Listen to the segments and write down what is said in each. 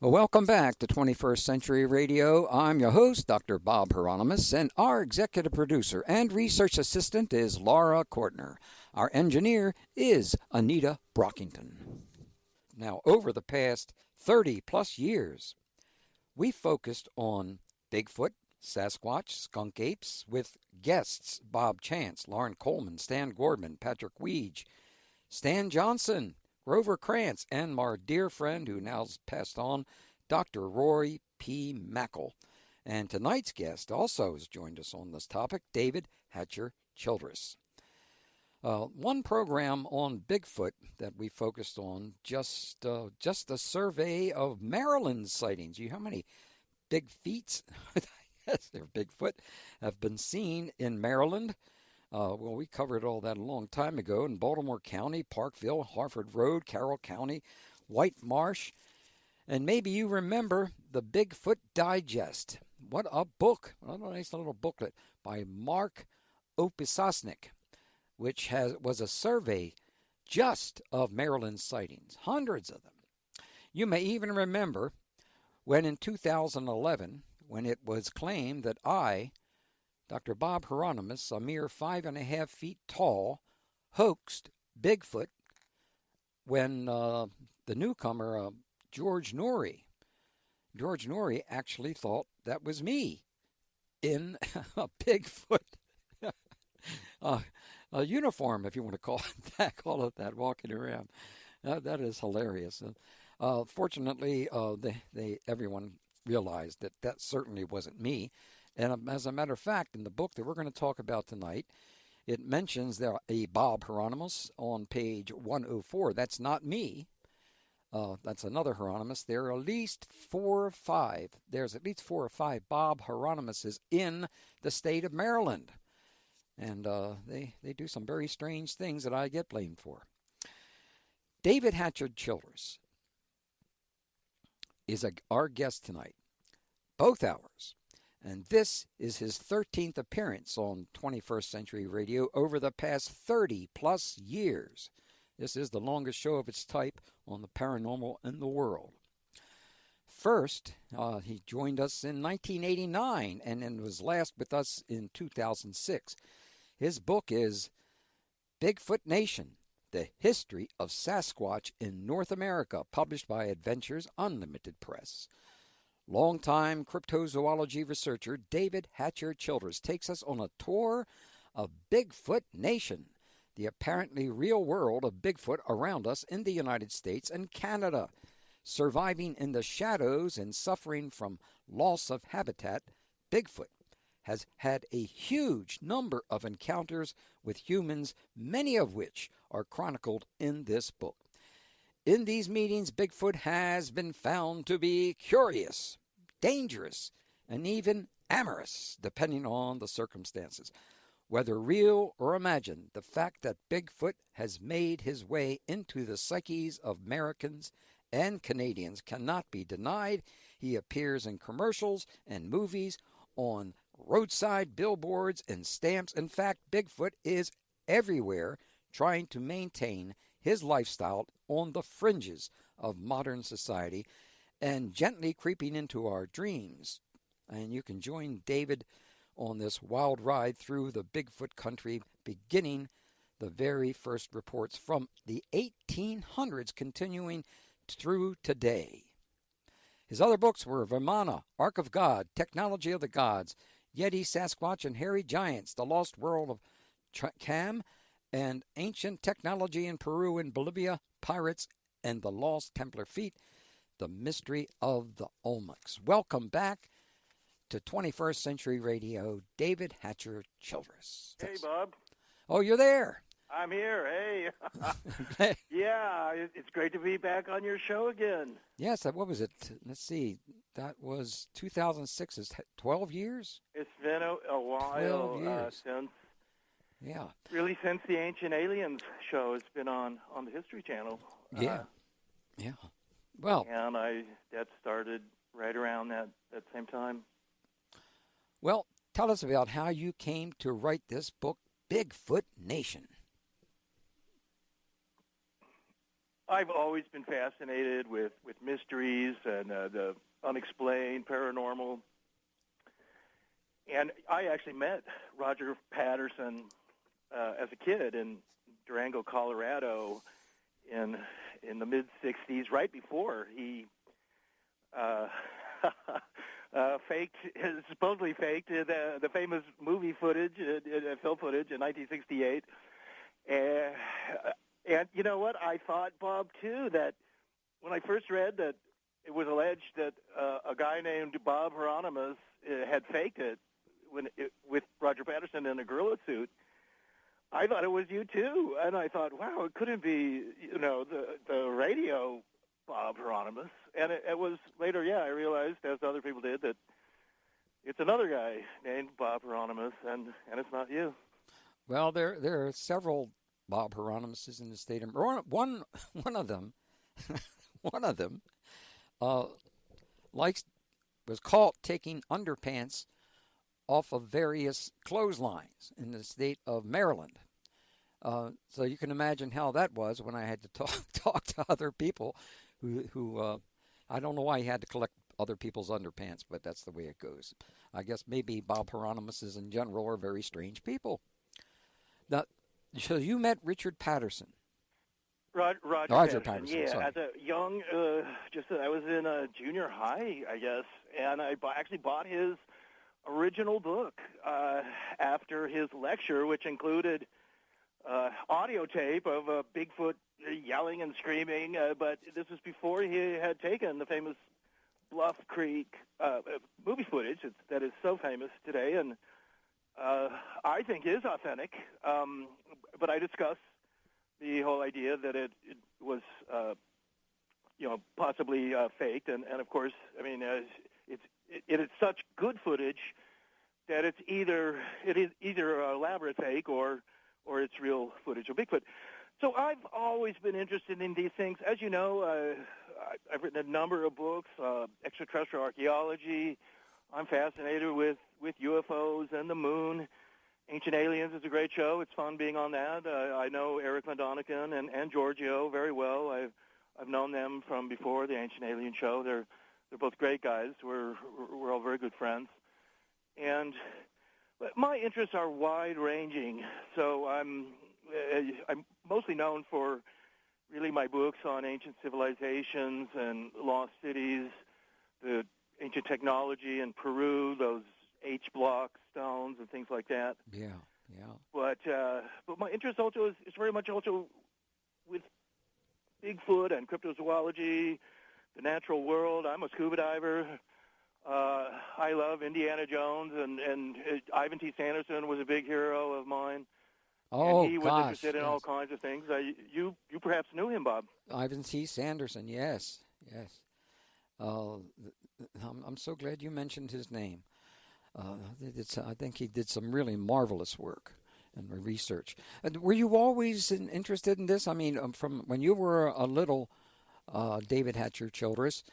Well, welcome back to 21st Century Radio. I'm your host, Dr. Bob Hieronimus, and our executive producer and research assistant is Laura Kortner. Our engineer is Anita Brockington. Now, over the past 30-plus years, we focused on Bigfoot, Sasquatch, Skunk, Apes, with guests Bob Chance, Lauren Coleman, Stan Gordman, Patrick Weege, Stan Johnson, Grover Krantz, and our dear friend who now's passed on, Dr. Roy P. Mackle. And tonight's guest also has joined us on this topic, David Hatcher Childress. One program on Bigfoot that we focused on, just a survey of Maryland sightings. How many big feet, yes, they're Bigfoot, have been seen in Maryland? Well, we covered all that a long time ago in Baltimore County, Parkville, Harford Road, Carroll County, White Marsh. And maybe you remember the Bigfoot Digest. What a book. What a nice little booklet by Mark Opisosnik, which was a survey just of Maryland sightings, hundreds of them. You may even remember when in 2011, when it was claimed that I, Dr. Bob Hieronimus, a mere 5.5 feet tall, hoaxed Bigfoot when the newcomer, George Norrie actually thought that was me in a Bigfoot a uniform, if you want to call it that, walking around. That is hilarious. Fortunately, everyone realized that certainly wasn't me. And as a matter of fact, in the book that we're going to talk about tonight, it mentions there a Bob Hieronimus on page 104. That's not me. That's another Hieronimus. There are at least 4 or 5. There's at least 4 or 5 Bob Hieronimuses in the state of Maryland. And they do some very strange things that I get blamed for. David Hatcher Childress is our guest tonight, both hours. And this is his 13th appearance on 21st Century Radio over the past 30-plus years. This is the longest show of its type on the paranormal in the world. First, he joined us in 1989 and then was last with us in 2006. His book is Bigfoot Nation, The History of Sasquatch in North America, published by Adventures Unlimited Press. Longtime cryptozoology researcher David Hatcher Childress takes us on a tour of Bigfoot Nation, the apparently real world of Bigfoot around us in the United States and Canada. Surviving in the shadows and suffering from loss of habitat, Bigfoot has had a huge number of encounters with humans, many of which are chronicled in this book. In these meetings, Bigfoot has been found to be curious, dangerous, and even amorous, depending on the circumstances. Whether real or imagined, the fact that Bigfoot has made his way into the psyches of Americans and Canadians cannot be denied. He appears in commercials and movies, on roadside billboards and stamps. In fact, Bigfoot is everywhere, trying to maintain his lifestyle on the fringes of modern society and gently creeping into our dreams. And you can join David on this wild ride through the Bigfoot country, beginning the very first reports from the 1800s, continuing through today. His other books were Vimana, Ark of God, Technology of the Gods, Yeti, Sasquatch, and Hairy Giants, The Lost World of Cam, and Ancient Technology in Peru and Bolivia, Pirates, and the Lost Templar Feet, The Mystery of the Olmecs. Welcome back to 21st Century Radio, David Hatcher Childress. Hey, Bob. Oh, you're there. I'm here. Hey. Yeah, it's great to be back on your show again. Yes, what was it? Let's see. That was 2006. Is 12 years? It's been a while 12 years. Since. Yeah. Really, since the Ancient Aliens show has been on the History Channel. Yeah. Well. And that started right around that same time. Well, tell us about how you came to write this book, Bigfoot Nation. I've always been fascinated with mysteries and the unexplained, paranormal. And I actually met Roger Patterson as a kid in Durango, Colorado, in the mid-'60s, right before he supposedly faked the famous movie footage, film footage in 1968. And you know what? I thought, Bob, too, that when I first read that it was alleged that a guy named Bob Hieronimus had faked it with Roger Patterson in a gorilla suit, I thought it was you, too. And I thought, wow, it couldn't be, the radio Bob Hieronimus. And it was later, I realized, as other people did, that it's another guy named Bob Hieronimus, and it's not you. Well, there are several Bob Hieronymuses in the state of one of them was caught taking underpants off of various clotheslines in the state of Maryland. So you can imagine how that was when I had to talk to other people who I don't know why he had to collect other people's underpants, but that's the way it goes. I guess maybe Bob Hieronymuses in general are very strange people. Now, so you met Richard Patterson. Roger Patterson. Yeah, sorry. as a young, I was in a junior high, I guess, and I actually bought his original book after his lecture, which included audio tape of Bigfoot yelling and screaming, but this was before he had taken the famous Bluff Creek movie footage that is so famous today, and I think is authentic, but I discussed the whole idea that it was, possibly faked, and of course, I mean, it is such good footage that it is either an elaborate fake or it's real footage of Bigfoot. So I've always been interested in these things. As you know, I've written a number of books, extraterrestrial archaeology. I'm fascinated with UFOs and the moon. Ancient Aliens is a great show. It's fun being on that. I know Eric Von Doniken and Giorgio very well. I've known them from before the Ancient Alien show. They're both great guys. We're all very good friends. And my interests are wide-ranging. So I'm mostly known for really my books on ancient civilizations and lost cities, the ancient technology in Peru, those H-block stones and things like that. Yeah. But my interest also is very much also with Bigfoot and cryptozoology, the natural world. I'm a scuba diver. I love Indiana Jones, and Ivan T. Sanderson was a big hero of mine. Oh, and he was interested in all kinds of things. You perhaps knew him, Bob. Ivan T. Sanderson, yes. I'm so glad you mentioned his name. I think he did some really marvelous work and research. Were you always interested in this? I mean, from when you were a little David Hatcher Childress,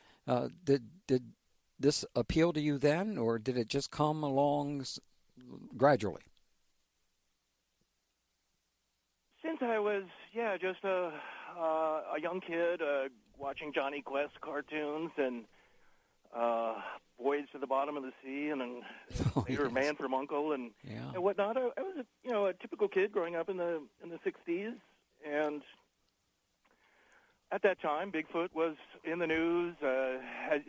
did this appeal to you then, or did it just come along gradually? Since I was, just a young kid watching Johnny Quest cartoons and Voyage to the Bottom of the Sea, and later Man from Uncle and whatnot. I was a typical kid growing up in the 60s, and at that time, Bigfoot was in the news. As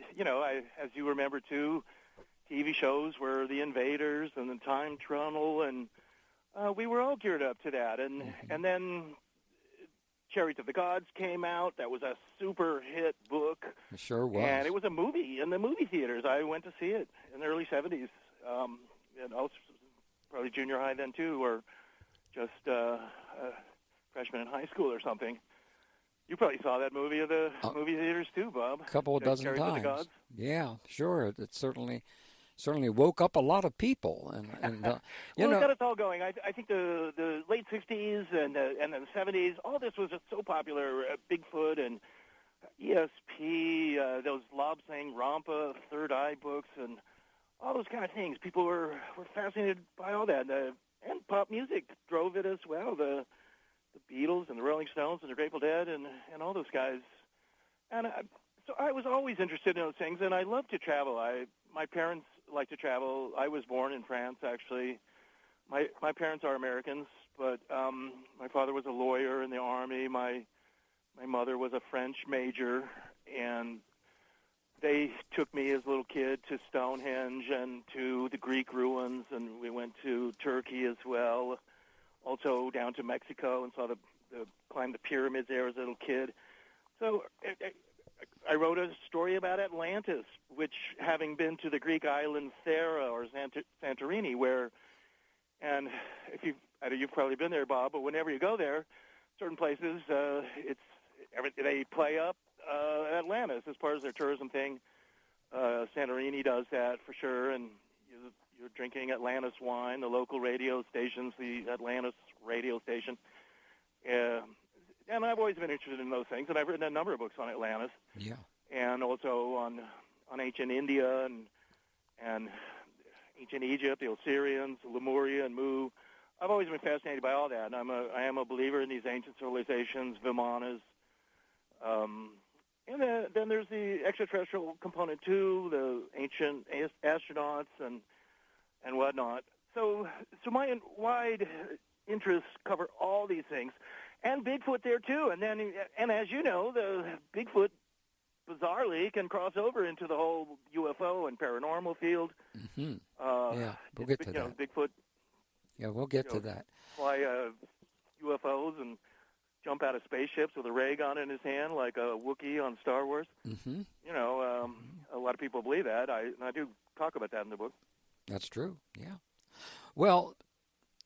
you remember too, TV shows were The Invaders and the Time Tunnel, and we were all geared up to that. And then Chariots of the Gods came out. That was a super hit book. It sure was. And it was a movie in the movie theaters. I went to see it in the early 70s. And I was probably junior high then, too, or just a freshman in high school or something. You probably saw that movie at the movie theaters, too, Bob. A couple of dozen Chariots times. Of the Gods. Yeah, sure. It certainly woke up a lot of people, and it got us all going. I think the late 60s and the 70s, all this was just so popular. Bigfoot and ESP, those Lobsang Rampa, Third Eye books, and all those kind of things. People were fascinated by all that, and pop music drove it as well. The the Beatles and the Rolling Stones and the Grateful Dead and all those guys. And so I was always interested in those things, and I love to travel. My parents like to travel. I was born in France, actually. My parents are Americans, but my father was a lawyer in the Army. My mother was a French major, and they took me as a little kid to Stonehenge and to the Greek ruins, and we went to Turkey as well, also down to Mexico and climbed the pyramids there as a little kid. So I wrote a story about Atlantis, which, having been to the Greek island Thera or Santorini, and you've probably been there, Bob, but whenever you go there, certain places, they play up Atlantis as part of their tourism thing. Santorini does that for sure, and you're drinking Atlantis wine, the local radio stations, the Atlantis radio station. And I've always been interested in those things, and I've written a number of books on Atlantis. Yeah. And also on ancient India and ancient Egypt, the Assyrians, Lemuria, and Mu. I've always been fascinated by all that, and I am a believer in these ancient civilizations, Vimanas. And then there's the extraterrestrial component too, the ancient astronauts and whatnot. So my wide interests cover all these things, and Bigfoot there too. And as you know, the Bigfoot bizarrely can cross over into the whole UFO and paranormal field. Mm-hmm. Yeah, we'll get to that. Bigfoot. Yeah, we'll get to that. Fly UFOs and jump out of spaceships with a ray gun in his hand like a Wookiee on Star Wars. Mm-hmm. A lot of people believe that. I do talk about that in the book. That's true, yeah. Well,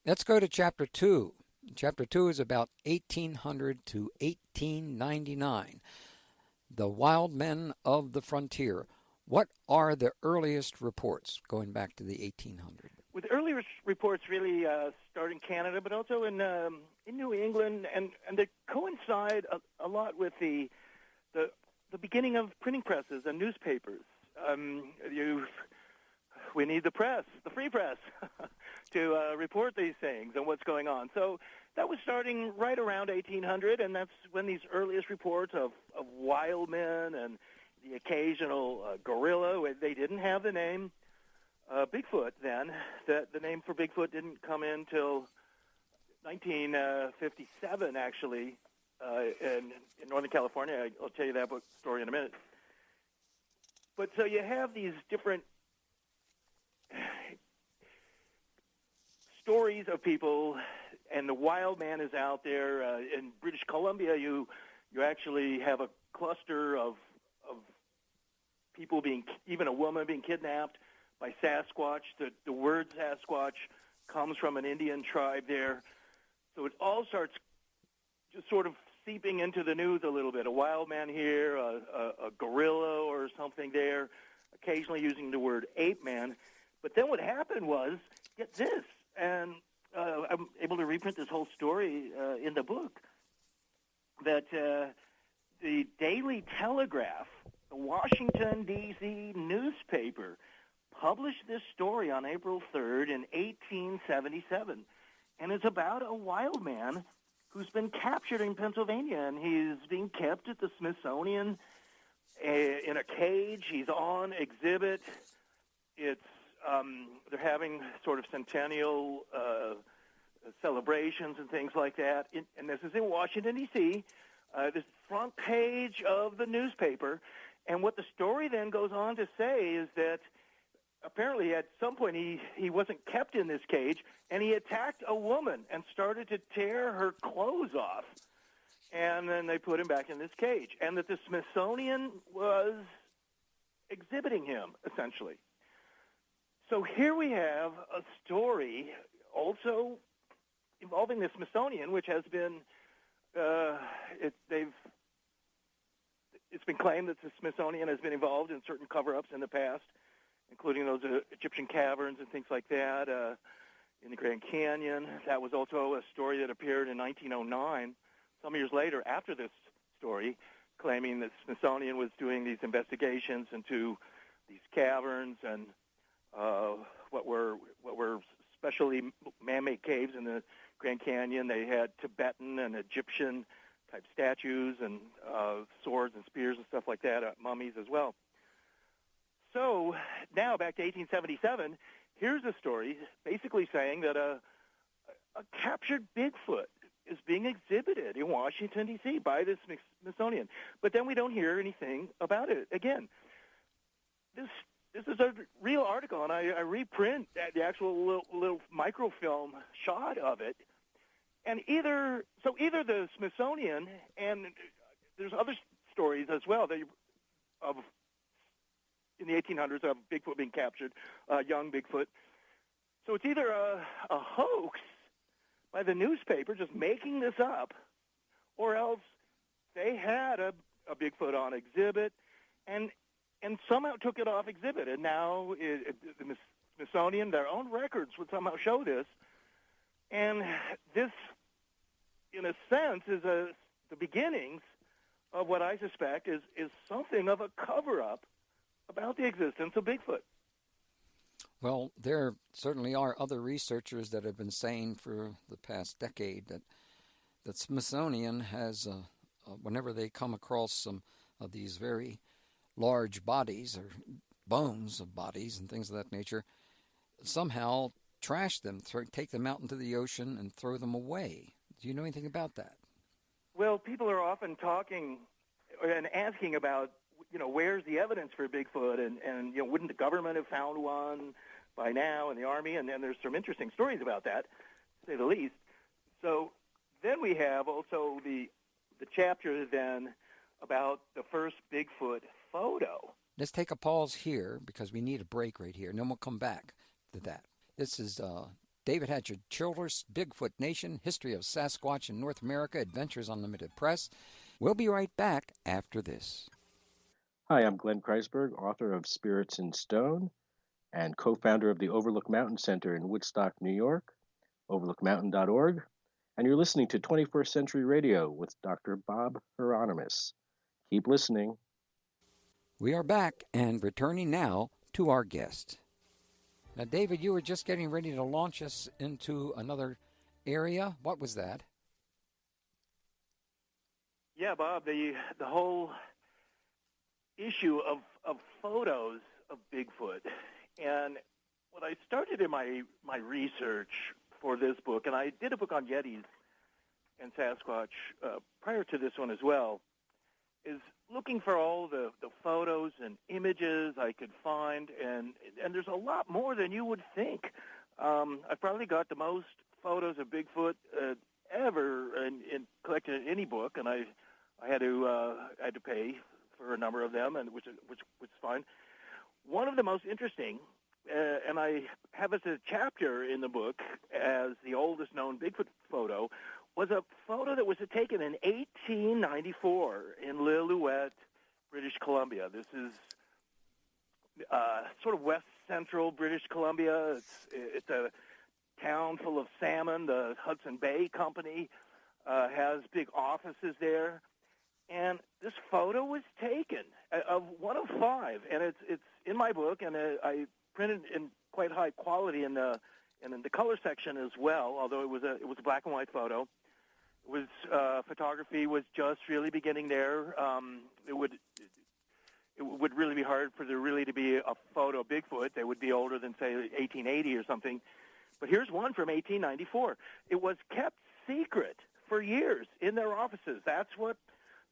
let's go to Chapter 2. Chapter 2 is about 1800 to 1899. The Wildmen of the Frontier. What are the earliest reports going back to the 1800s? With earlier reports really start in Canada, but also in New England, and they coincide a lot with the beginning of printing presses and newspapers. We need the press, the free press, to report these things and what's going on. So that was starting right around 1800, and that's when these earliest reports of wild men and the occasional gorilla, they didn't have the name Bigfoot then. The name for Bigfoot didn't come in till 1957, actually, in Northern California. I'll tell you that book story in a minute. But so you have these different stories of people, and the wild man is out there. In British Columbia, you actually have a cluster of people even a woman being kidnapped by Sasquatch. The word Sasquatch comes from an Indian tribe there. So it all starts just sort of seeping into the news a little bit. A wild man here, a gorilla or something there, occasionally using the word ape man. But then what happened was, get this, and I'm able to reprint this whole story in the book, that the Daily Telegraph, the Washington, D.C. newspaper, published this story on April 3rd in 1877, and it's about a wild man who's been captured in Pennsylvania, and he's being kept at the Smithsonian in a cage. He's on exhibit. It's they're having sort of centennial celebrations and things like that, and this is in Washington, D.C., this front page of the newspaper, and what the story then goes on to say is that apparently at some point he wasn't kept in this cage, and he attacked a woman and started to tear her clothes off, and then they put him back in this cage, and that the Smithsonian was exhibiting him, essentially. So here we have a story also involving the Smithsonian, which has been it's been claimed that the Smithsonian has been involved in certain cover-ups in the past, including those Egyptian caverns and things like that in the Grand Canyon. That was also a story that appeared in 1909, some years later after this story, claiming that the Smithsonian was doing these investigations into these caverns and what were specially man-made caves in the Grand Canyon. They had Tibetan and Egyptian type statues and swords and spears and stuff like that, mummies as well. So now back to 1877, here's a story basically saying that a captured Bigfoot is being exhibited in Washington, D.C. by the Smithsonian. But then we don't hear anything about it again. This is a real article, and I reprint the actual little microfilm shot of it. And either the Smithsonian, and there's other stories as well of in the 1800s of Bigfoot being captured, young Bigfoot. So it's either a hoax by the newspaper just making this up, or else they had a Bigfoot on exhibit and somehow took it off exhibit. And now the Smithsonian, their own records would somehow show this. And this, in a sense, is the beginnings of what I suspect is something of a cover-up about the existence of Bigfoot. Well, there certainly are other researchers that have been saying for the past decade that Smithsonian has, whenever they come across some of these very large bodies or bones of bodies and things of that nature, somehow trash them, take them out into the ocean and throw them away. Do you know anything about that? Well, people are often talking and asking about, where's the evidence for Bigfoot, and wouldn't the government have found one by now, in the Army? And then there's some interesting stories about that, to say the least. So then we have also the chapter then about the first Bigfoot photo. Let's take a pause here because we need a break right here, and then we'll come back to that. This is David Hatcher, Childress, Bigfoot Nation, History of Sasquatch in North America, Adventures Unlimited Press. We'll be right back after this. Hi, I'm Glenn Kreisberg, author of Spirits in Stone and co-founder of the Overlook Mountain Center in Woodstock, New York, overlookmountain.org, and you're listening to 21st Century Radio with Dr. Bob Hieronimus. Keep listening. We are back and returning now to our guest. Now, David, you were just getting ready to launch us into another area. What was that? Yeah, Bob, the whole issue of photos of Bigfoot. And what I started in my research for this book, and I did a book on Yetis and Sasquatch prior to this one as well, is looking for all the photos and images I could find, and there's a lot more than you would think. I've probably got the most photos of Bigfoot ever in collected in any book, and I had to pay for a number of them, and which is fine. One of the most interesting, and I have as a chapter in the book as the oldest known Bigfoot photo, was a photo that was taken in 1894 in Lillooet, British Columbia. This is sort of west central British Columbia. It's a town full of salmon. The Hudson Bay Company has big offices there. And this photo was taken of one of five, and it's in my book, and I printed in quite high quality in the color section as well. Although it was a black and white photo, it was photography was just really beginning there. It would really be hard for there really to be a photo of Bigfoot. They would be older than say 1880 or something. But here's one from 1894. It was kept secret for years in their offices. That's what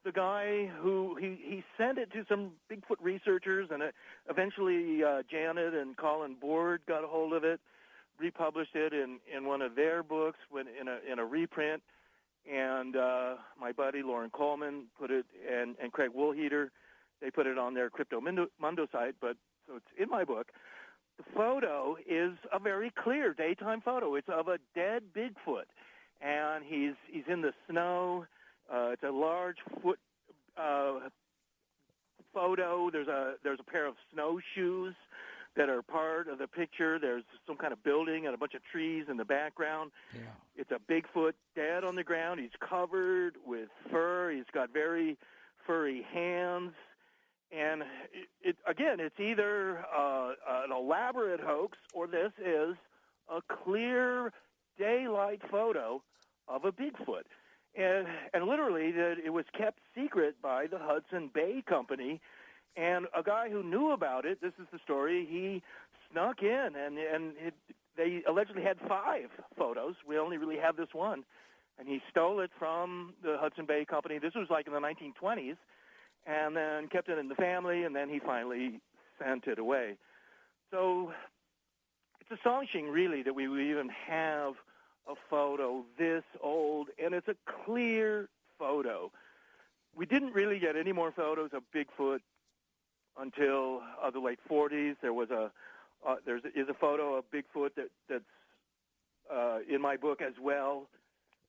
the guy who he sent it to some Bigfoot researchers, and eventually Janet and Colin Board got a hold of it, republished it in one of their books in a reprint, and my buddy Lauren Coleman put it, and Craig Woolheater, they put it on their Crypto Mundo site, but so it's in my book. The photo is a very clear daytime photo. It's of a dead Bigfoot, and he's in the snow. It's a large foot photo. There's a pair of snowshoes that are part of the picture. There's some kind of building and a bunch of trees in the background. Yeah. It's a Bigfoot dead on the ground. He's covered with fur. He's got very furry hands. And it's either an elaborate hoax or this is a clear daylight photo of a Bigfoot. And literally, it was kept secret by the Hudson Bay Company. And a guy who knew about it, this is the story, he snuck in, and they allegedly had 5 photos. We only really have this one. And he stole it from the Hudson Bay Company. This was like in the 1920s, and then kept it in the family, and then he finally sent it away. So it's astonishing, really, that we would even have a photo this old, and it's a clear photo. We didn't really get any more photos of Bigfoot until the late 40s. There was a photo of Bigfoot that's in my book as well,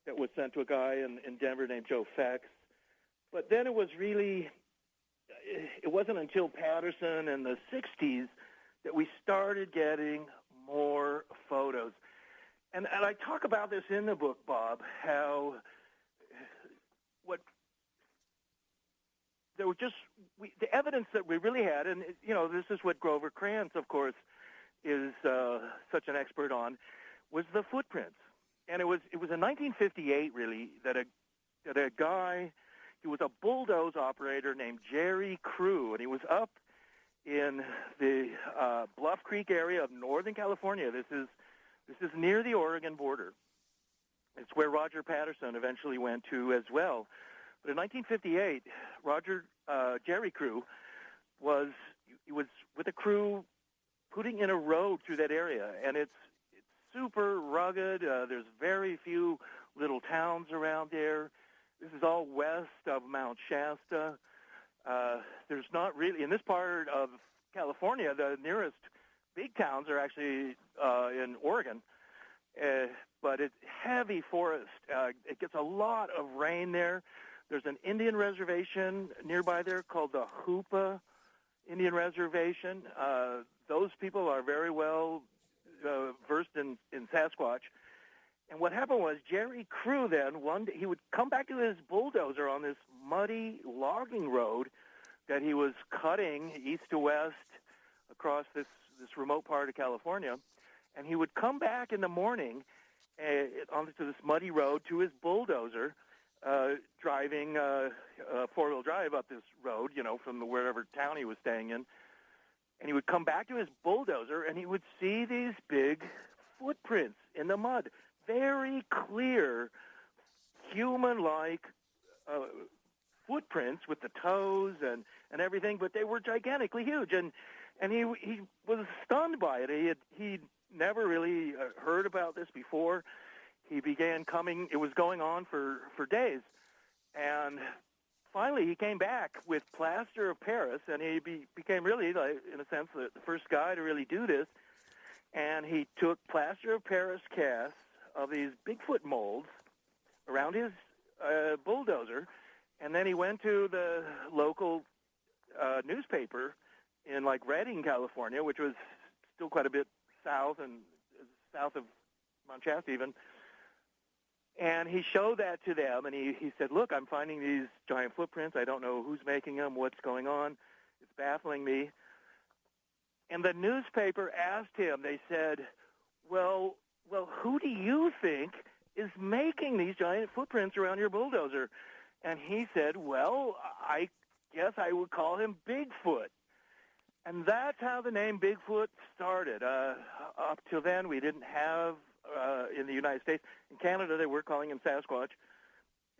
that was sent to a guy in Denver named Joe Fex. But then it wasn't until Patterson in the 60s that we started getting more photos. And I talk about this in the book, Bob, how the evidence that we really had, and this is what Grover Krantz, of course, is such an expert on, was the footprints. And it was in 1958 really that a guy, he was a bulldoze operator named Jerry Crew, and he was up in the Bluff Creek area of Northern California. This is near the Oregon border. It's where Roger Patterson eventually went to as well. But in 1958, Jerry Crew was with a crew putting in a road through that area, and it's super rugged. There's very few little towns around there. This is all west of Mount Shasta. There's not really, in this part of California, the nearest big towns are actually in Oregon. But it's heavy forest. It gets a lot of rain there. There's an Indian reservation nearby there called the Hoopa Indian Reservation. Those people are very well versed in Sasquatch. And what happened was Jerry Crew then, one day, he would come back to his bulldozer on this muddy logging road that he was cutting east to west across this remote part of California. And he would come back in the morning onto this muddy road to his bulldozer, driving four-wheel drive up this road, from wherever town he was staying in. And he would come back to his bulldozer, and he would see these big footprints in the mud, very clear, human-like footprints with the toes and everything, but they were gigantically huge. And he was stunned by it. He'd never really heard about this before. He began coming. It was going on for days. And finally, he came back with plaster of Paris, and he became really, in a sense, the first guy to really do this. And he took plaster of Paris casts of these Bigfoot molds around his bulldozer, and then he went to the local newspaper in, Redding, California, which was still quite a bit south of Mount Shasta even. And he showed that to them, and he said, look, I'm finding these giant footprints. I don't know who's making them, what's going on. It's baffling me. And the newspaper asked him, they said, well, who do you think is making these giant footprints around your bulldozer? And he said, well, I guess I would call him Bigfoot. And that's how the name Bigfoot started. Up till then, we didn't have, in the United States, in Canada, they were calling him Sasquatch.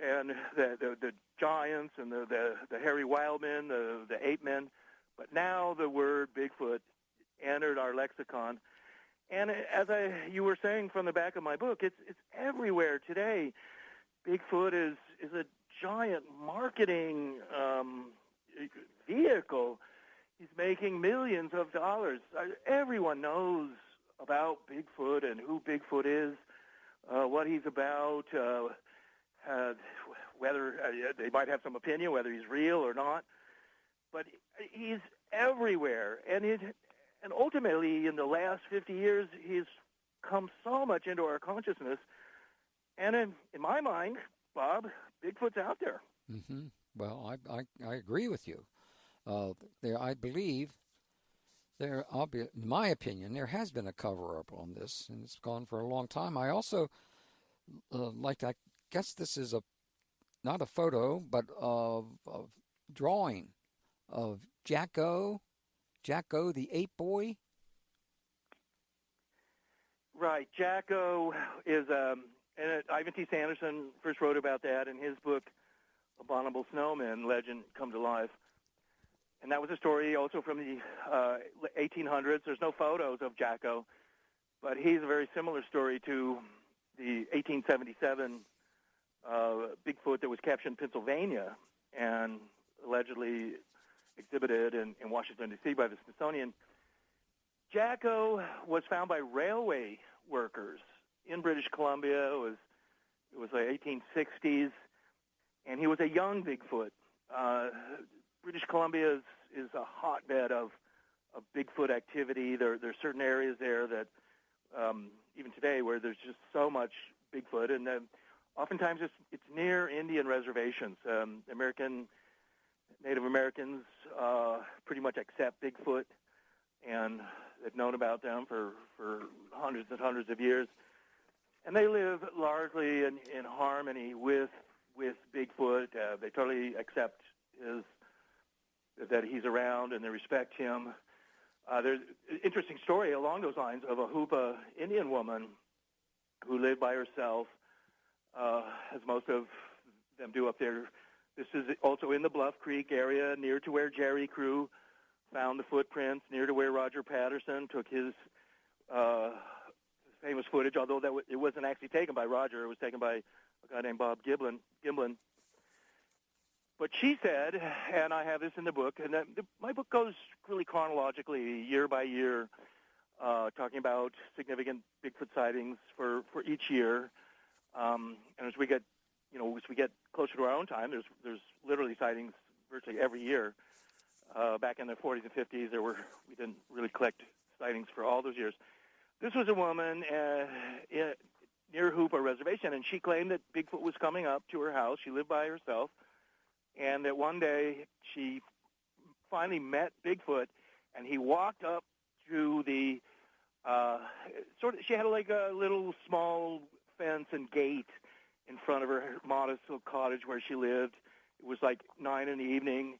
And the giants and the hairy Wildmen, the Ape men. But now the word Bigfoot entered our lexicon. And as you were saying from the back of my book, it's everywhere today. Bigfoot is a giant marketing vehicle. He's making millions of dollars. Everyone knows about Bigfoot and who Bigfoot is, what he's about, whether they might have some opinion whether he's real or not. But he's everywhere, and ultimately, in the last 50 years, he's come so much into our consciousness. And in my mind, Bob, Bigfoot's out there. Mm-hmm. Well, I agree with you. I believe In my opinion, there has been a cover-up on this, and it's gone for a long time. I also I guess this is not a photo, but of drawing of Jacko the ape boy. Right. Jacko is, and Ivan T. Sanderson first wrote about that in his book, Abominable Snowmen, Legend Come to Life. And that was a story also from the 1800s. There's no photos of Jacko, but he's a very similar story to the 1877 Bigfoot that was captured in Pennsylvania and allegedly exhibited in Washington, D.C. by the Smithsonian. Jacko was found by railway workers in British Columbia. It was the 1860s, and he was a young Bigfoot. British Columbia is a hotbed of Bigfoot activity. There's certain areas there that even today where there's just so much Bigfoot, and oftentimes it's near Indian reservations. Native Americans pretty much accept Bigfoot, and they've known about them for hundreds and hundreds of years. And they live largely in harmony with Bigfoot. They totally accept that he's around, and they respect him. There's an interesting story along those lines of a Hoopa Indian woman who lived by herself, as most of them do up there. This is also in the Bluff Creek area, near to where Jerry Crew found the footprints, near to where Roger Patterson took his famous footage, although it wasn't actually taken by Roger. It was taken by a guy named Bob Gimblin. But she said, and I have this in the book, and my book goes really chronologically, year by year, talking about significant Bigfoot sightings for each year. And as we get closer to our own time, there's literally sightings virtually every year. Back in the 40s and 50s, we didn't really collect sightings for all those years. This was a woman near Hoopa Reservation, and she claimed that Bigfoot was coming up to her house. She lived by herself, and that one day she finally met Bigfoot, and he walked up to the she had like a little small fence and gate in front of her modest little cottage where she lived. It was like 9 p.m.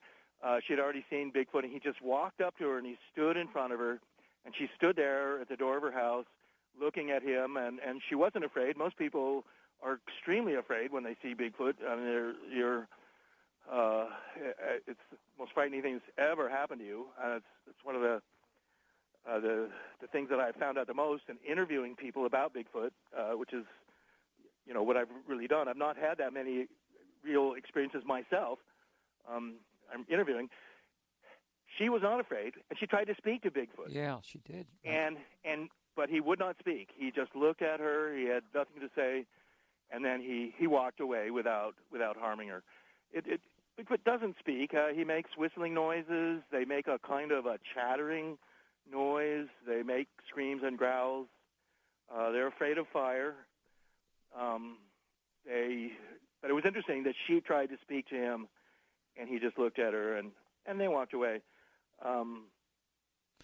She had already seen Bigfoot, and he just walked up to her, and he stood in front of her, and she stood there at the door of her house looking at him, and she wasn't afraid. Most people are extremely afraid when they see Bigfoot. I mean, it's the most frightening thing that's ever happened to you. It's one of the things that I found out the most in interviewing people about Bigfoot, which is, what I've really done. I've not had that many real experiences myself. I'm interviewing. She was not afraid, and she tried to speak to Bigfoot. Yeah, she did. But he would not speak. He just looked at her. He had nothing to say, and then he walked away without harming her. Bigfoot doesn't speak. He makes whistling noises. They make a kind of a chattering noise. They make screams and growls. They're afraid of fire. But it was interesting that she tried to speak to him, and he just looked at her, and they walked away.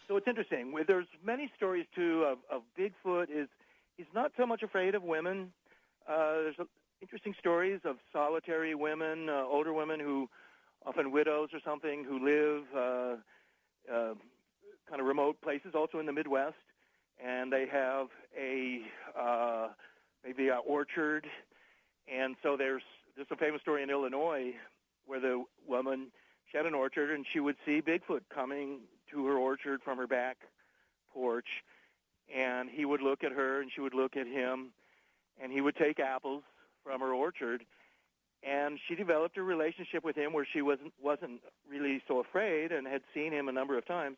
So it's interesting. There's many stories, too, of Bigfoot. He's not so much afraid of women. There's interesting stories of solitary women, older women who, often widows or something, who live kind of remote places, also in the Midwest, and they have maybe an orchard. And so there's a famous story in Illinois where the woman, she had an orchard, and she would see Bigfoot coming to her orchard from her back porch, and he would look at her, and she would look at him, and he would take apples from her orchard, and she developed a relationship with him where she wasn't really so afraid and had seen him a number of times,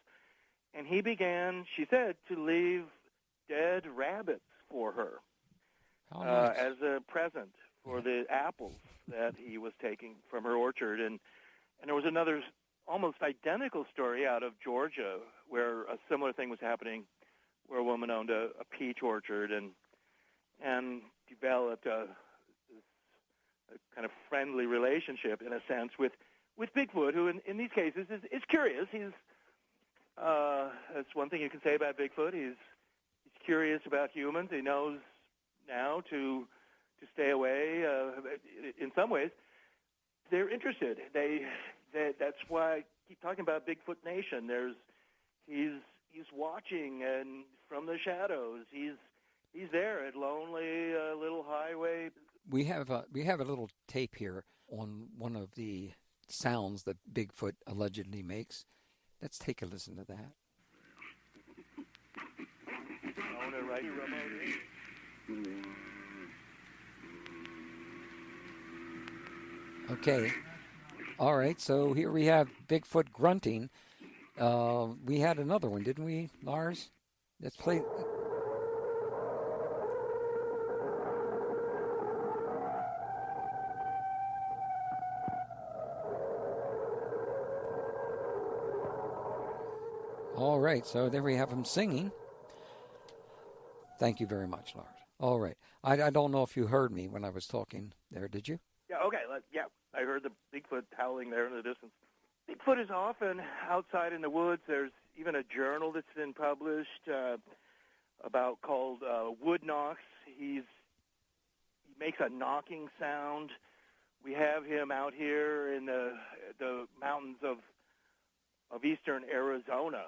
and he began, she said, to leave dead rabbits for her as a present for the apples that he was taking from her orchard. And there was another almost identical story out of Georgia where a similar thing was happening, where a woman owned a peach orchard and developed a kind of friendly relationship, in a sense, with Bigfoot, who in these cases is curious. That's one thing you can say about Bigfoot. He's curious about humans. He knows now to stay away. In some ways, they're interested. That's why I keep talking about Bigfoot Nation. He's watching, and from the shadows, he's there at lonely little highway. We have a little tape here on one of the sounds that Bigfoot allegedly makes. Let's take a listen to that. Okay. All right. So here we have Bigfoot grunting. We had another one, didn't we, Lars? Let's play. All right, so there we have him singing. Thank you very much, Lars. All right. I don't know if you heard me when I was talking there, did you? Yeah, okay. Yeah, I heard the Bigfoot howling there in the distance. Bigfoot is often outside in the woods. There's even a journal that's been published called Wood Knocks. He makes a knocking sound. We have him out here in the mountains of eastern Arizona,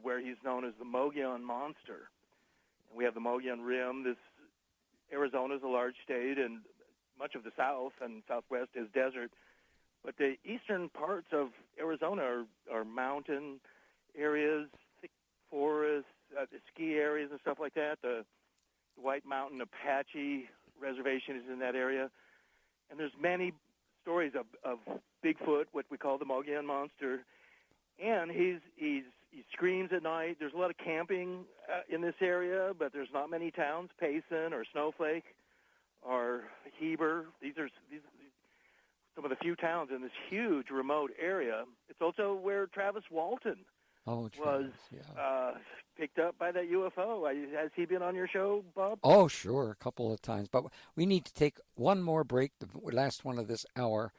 where he's known as the Mogollon Monster. And we have the Mogollon Rim. Arizona is a large state, and much of the south and southwest is desert. But the eastern parts of Arizona are mountain areas, thick forests, the ski areas and stuff like that. The White Mountain Apache Reservation is in that area. And there's many stories of Bigfoot, what we call the Mogollon Monster. And he screams at night. There's a lot of camping in this area, but there's not many towns. Payson or Snowflake or Heber. These are some of the few towns in this huge remote area. It's also where Travis Walton was picked up by that UFO. Has he been on your show, Bob? Oh, sure, a couple of times. But we need to take one more break, the last one of this hour,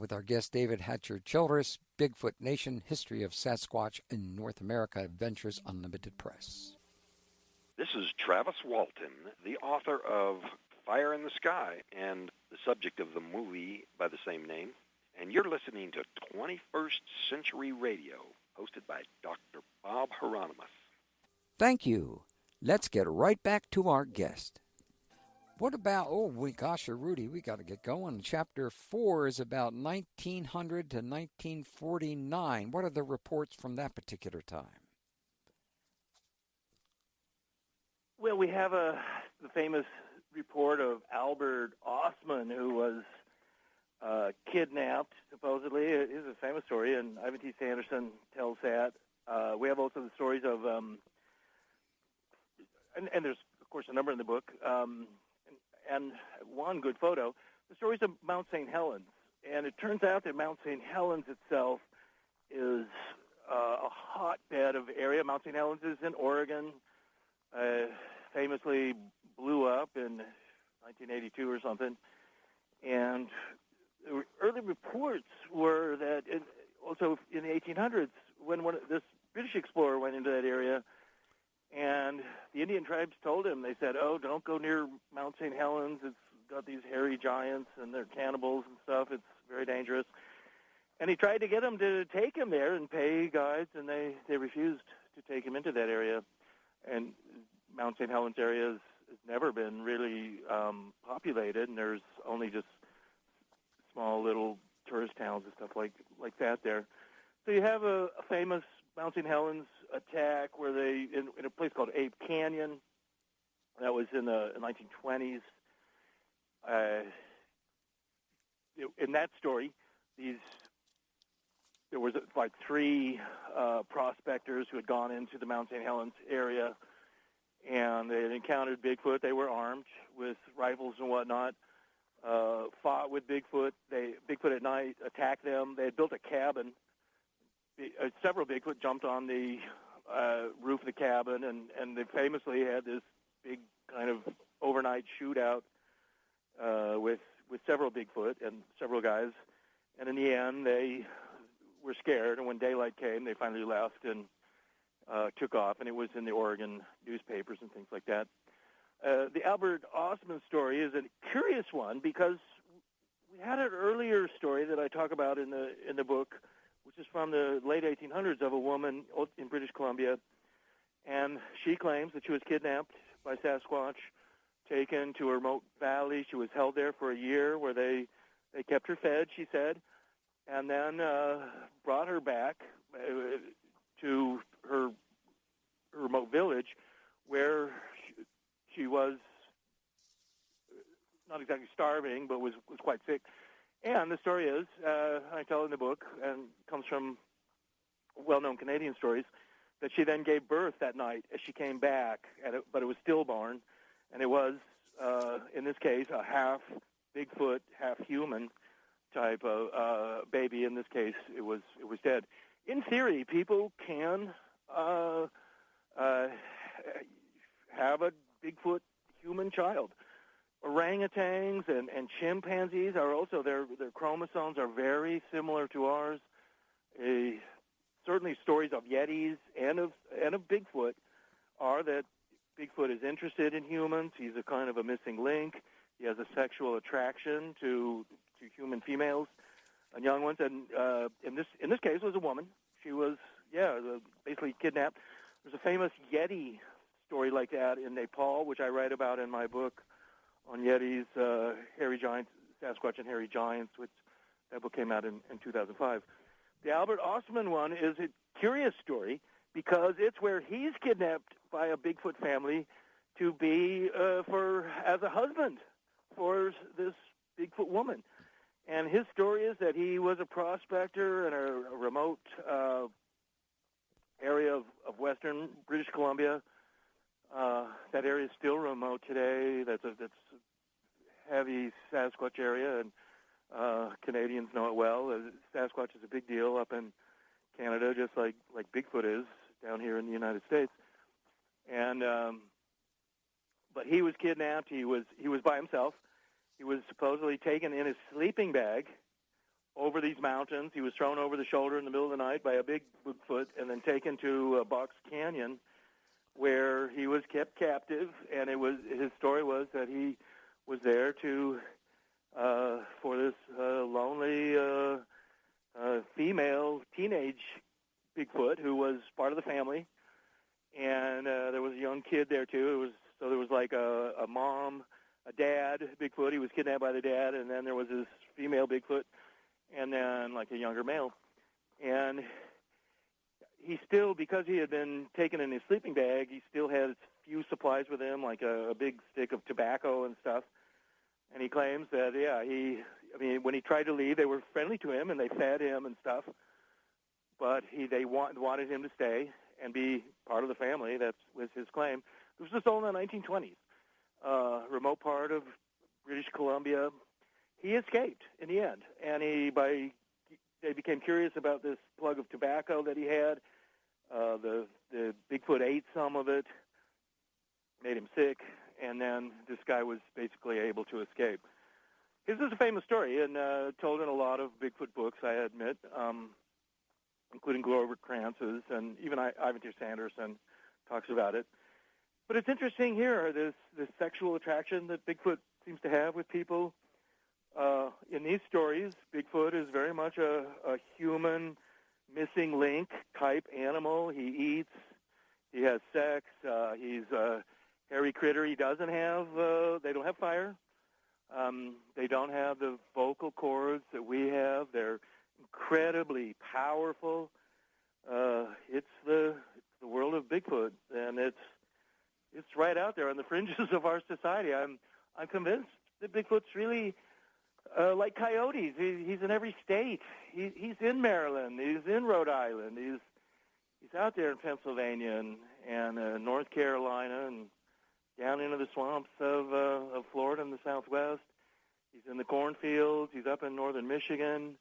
with our guest David Hatcher Childress, Bigfoot Nation, History of Sasquatch in North America, Adventures Unlimited Press. This is Travis Walton, the author of Fire in the Sky and the subject of the movie by the same name. And you're listening to 21st Century Radio, hosted by Dr. Bob Hieronimus. Thank you. Let's get right back to our guest. What about, Rudy, we got to get going. Chapter 4 is about 1900 to 1949. What are the reports from that particular time? Well, we have the famous report of Albert Osman, who was kidnapped, supposedly. It is a famous story, and Ivan T. Sanderson tells that. We have also the stories of, and there's, of course, a number in the book, and one good photo, the stories of Mount St. Helens. And it turns out that Mount St. Helens itself is a hotbed of area. Mount St. Helens is in Oregon, famously blew up in 1982 or something. And early reports were that also in the 1800s, when this British explorer went into that area, and the Indian tribes told him, they said, oh, don't go near Mount St. Helens. It's got these hairy giants, and they're cannibals and stuff. It's very dangerous. And he tried to get them to take him there and pay guides, and they refused to take him into that area. And Mount St. Helens area has never been really populated, and there's only just small little tourist towns and stuff like that there. So you have a famous Mount St. Helens attack where they, in a place called Ape Canyon, that was in the 1920s. In that story, there was like 3 prospectors who had gone into the Mount St. Helens area, and they had encountered Bigfoot. They were armed with rifles and whatnot, fought with Bigfoot. Bigfoot at night attacked them. They had built a cabin. Several Bigfoot jumped on the roof of the cabin, and they famously had this big kind of overnight shootout with several Bigfoot and several guys. And in the end, were scared, and when daylight came, they finally left and took off, and it was in the Oregon newspapers and things like that. The Albert Osman story is a curious one because we had an earlier story that I talk about in the book, which is from the late 1800s, of a woman in British Columbia, and she claims that she was kidnapped by Sasquatch, taken to a remote valley. She was held there for a year where they kept her fed, she said, and then brought her back to her remote village where she was not exactly starving, but was quite sick. And the story is, I tell in the book, and comes from well-known Canadian stories, that she then gave birth that night as she came back, but it was stillborn, and it was, in this case, a half Bigfoot, half human type of baby. In this case, it was dead. In theory, people can have a Bigfoot human child. Orangutans and chimpanzees are also, their chromosomes are very similar to ours. Certainly stories of Yetis and of Bigfoot are that Bigfoot is interested in humans. He's a kind of a missing link. He has a sexual attraction to human females and young ones. And in this case was a woman. She was, basically kidnapped. There's a famous Yeti story like that in Nepal, which I write about in my book on Yetis, hairy giants, Sasquatch and hairy giants, which that book came out in 2005. The Albert Osman one is a curious story because it's where he's kidnapped by a Bigfoot family to be as a husband for this Bigfoot woman. And his story is that he was a prospector in a remote area of western British Columbia. That area is still remote today. That's a heavy Sasquatch area, and Canadians know it well. Sasquatch is a big deal up in Canada, just like Bigfoot is down here in the United States. And but he was kidnapped. He was by himself. He was supposedly taken in his sleeping bag over these mountains. He was thrown over the shoulder in the middle of the night by a big Bigfoot and then taken to a box canyon where he was kept captive. And his story was that he was there for this lonely female teenage Bigfoot who was part of the family. And there was a young kid there too. There was like a mom, a dad Bigfoot. He was kidnapped by the dad, and then there was this female Bigfoot, and then like a younger male. And he still, because he had been taken in his sleeping bag, he still had a few supplies with him, like a big stick of tobacco and stuff. And he claims that, when he tried to leave, they were friendly to him and they fed him and stuff. But they wanted him to stay and be part of the family. That was his claim. This was all in the 1920s. Remote part of British Columbia. He escaped in the end, and they became curious about this plug of tobacco that he had. The Bigfoot ate some of it, made him sick, and then this guy was basically able to escape. His is a famous story and told in a lot of Bigfoot books, I admit, including Glover Krantz's, and even Ivan T. Sanderson talks about it. But it's interesting here, this sexual attraction that Bigfoot seems to have with people. In these stories, Bigfoot is very much a human missing link type animal. He eats, he has sex, he's a hairy critter. He doesn't have, they don't have fire. They don't have the vocal cords that we have. They're incredibly powerful. It's the world of Bigfoot, and it's right out there on the fringes of our society. I'm convinced that Bigfoot's really like coyotes. He's in every state. He's in Maryland. He's in Rhode Island. He's out there in Pennsylvania and North Carolina and down into the swamps of Florida and the Southwest. He's in the cornfields. He's up in northern Michigan.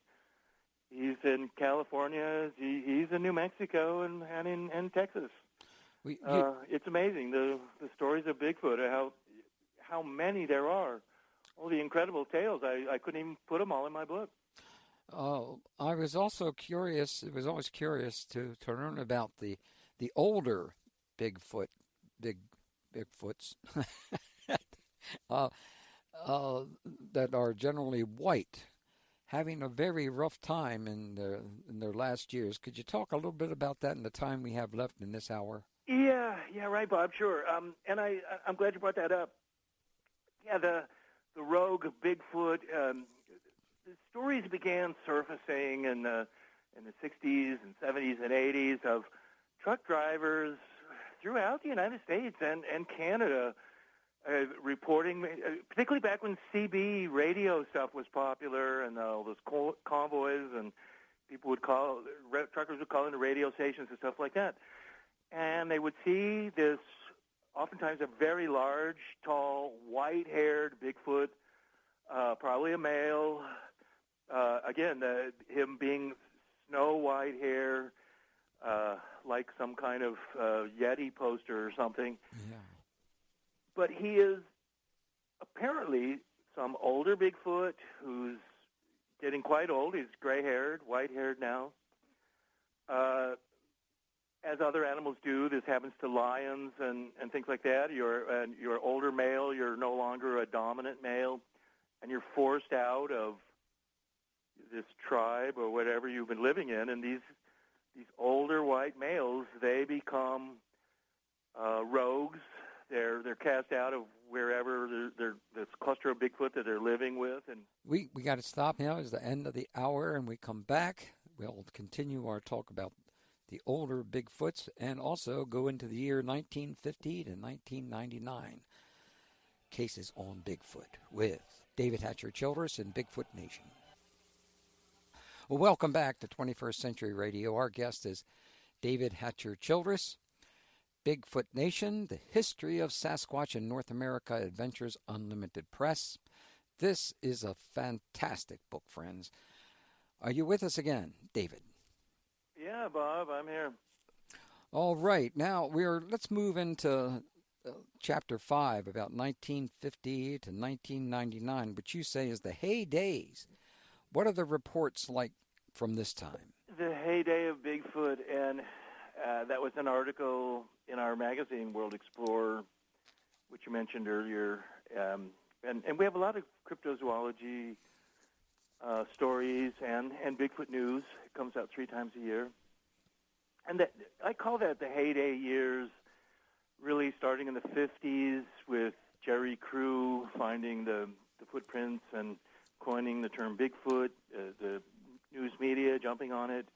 He's in California. He's in New Mexico and in Texas. It's amazing, the stories of Bigfoot, how many there are. All the incredible tales. I couldn't even put them all in my book. I was also curious. It was always curious to learn about the older Bigfoot, big Bigfoots, uh, uh, that are generally white, having a very rough time in their last years. Could you talk a little bit about that in the time we have left in this hour? Yeah, right, Bob. Sure. And I'm glad you brought that up. Yeah, the Rogue Bigfoot. The stories began surfacing in the 60s and 70s and 80s of truck drivers throughout the United States and Canada reporting, particularly back when CB radio stuff was popular and all those convoys, and truckers would call into radio stations and stuff like that. And they would see this, oftentimes a very large, tall, white-haired Bigfoot, probably a male. Again, him being snow white hair, like some kind of Yeti poster or something. Yeah. But he is apparently some older Bigfoot who's getting quite old. He's gray-haired, white-haired now. As other animals do, this happens to lions and things like that. You're older male, you're no longer a dominant male, and you're forced out of this tribe or whatever you've been living in, and these older white males, they become rogues. They're cast out of wherever they're this cluster of Bigfoot that they're living with. And we got to stop now. It's the end of the hour, and we come back. We'll continue our talk about the older Bigfoots and also go into the year 1950 to 1999. Cases on Bigfoot with David Hatcher Childress and Bigfoot Nation. Well, welcome back to 21st Century Radio. Our guest is David Hatcher Childress. Bigfoot Nation, The History of Sasquatch in North America, Adventures Unlimited Press. This is a fantastic book, friends. Are you with us again, David? Yeah, Bob, I'm here. All right. Now, let's move into Chapter 5, about 1950 to 1999, which you say is the heydays. What are the reports like from this time? The heyday of Bigfoot, and that was an article in our magazine, World Explorer, which you mentioned earlier. And we have a lot of cryptozoology stories and Bigfoot news. It comes out 3 times a year. And I call that the heyday years, really starting in the 50s with Jerry Crew finding the footprints and coining the term Bigfoot, the news media jumping on it.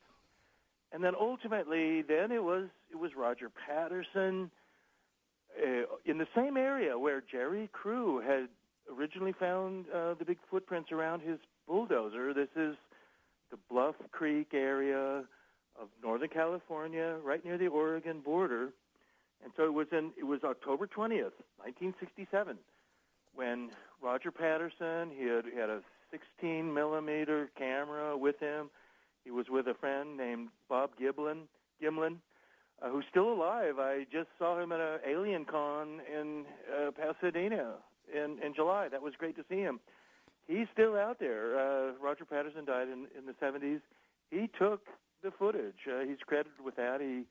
And then ultimately, then it was Roger Patterson in the same area where Jerry Crew had originally found the big footprints around his bulldozer. This is the Bluff Creek area of Northern California, right near the Oregon border. And so it was October 20th, 1967, when Roger Patterson, he had a 16 millimeter camera with him. He was with a friend named Bob Gimlin, who's still alive. I just saw him at an Alien Con in Pasadena in July. That was great to see him. He's still out there. Roger Patterson died in the 70s. He took the footage. He's credited with that. He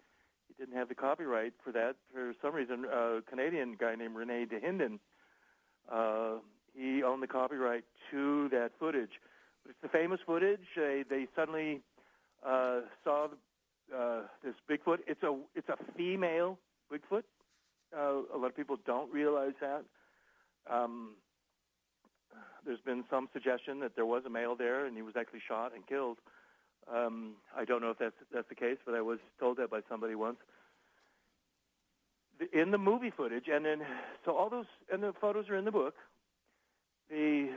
didn't have the copyright for that. For some reason, a Canadian guy named Rene DeHinden, he owned the copyright to that footage. But it's the famous footage. They suddenly saw this Bigfoot. It's a female Bigfoot. A lot of people don't realize that. There's been some suggestion that there was a male there and he was actually shot and killed. I don't know if that's the case, but I was told that by somebody once. In the movie footage, and then so all those and the photos are in the book. The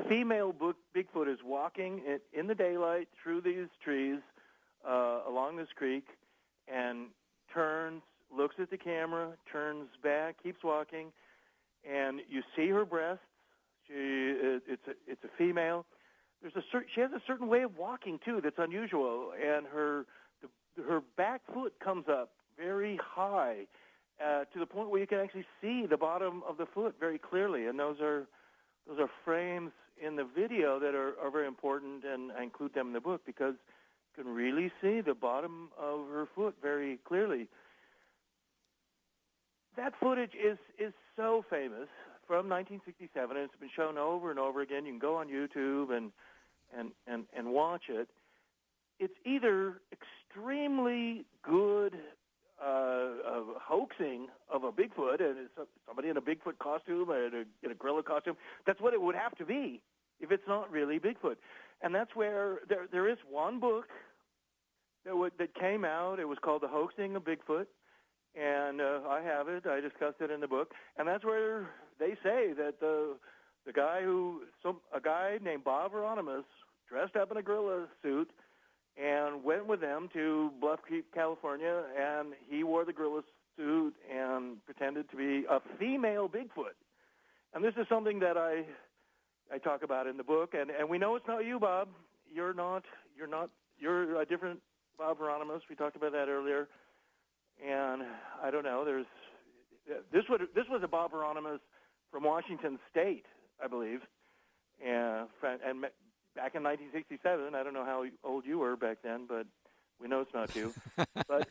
female Bigfoot is walking in the daylight through these trees along this creek, and turns, looks at the camera, turns back, keeps walking, and you see her breasts. It's a female. She has a certain way of walking too that's unusual, and her back foot comes up very high to the point where you can actually see the bottom of the foot very clearly, and those are those are frames in the video that are very important, and I include them in the book because you can really see the bottom of her foot very clearly. That footage is so famous from 1967, and it's been shown over and over again. You can go on YouTube and watch it. It's either extremely good hoaxing of a Bigfoot, and it's somebody in a Bigfoot costume or in a gorilla costume. That's what it would have to be if it's not really Bigfoot. And that's where there is one book that came out. It was called The Hoaxing of Bigfoot, and I have it. I discussed it in the book, and that's where they say that a guy named Bob Hieronimus dressed up in a gorilla suit and went with them to Bluff Creek, California, and he wore the gorilla suit and pretended to be a female Bigfoot. And this is something that I talk about in the book, and we know it's not you, Bob. You're a different Bob Hieronimus. We talked about that earlier. And I don't know, this was a Bob Hieronimus from Washington State, I believe. And back in 1967, I don't know how old you were back then, but we know it's not you. But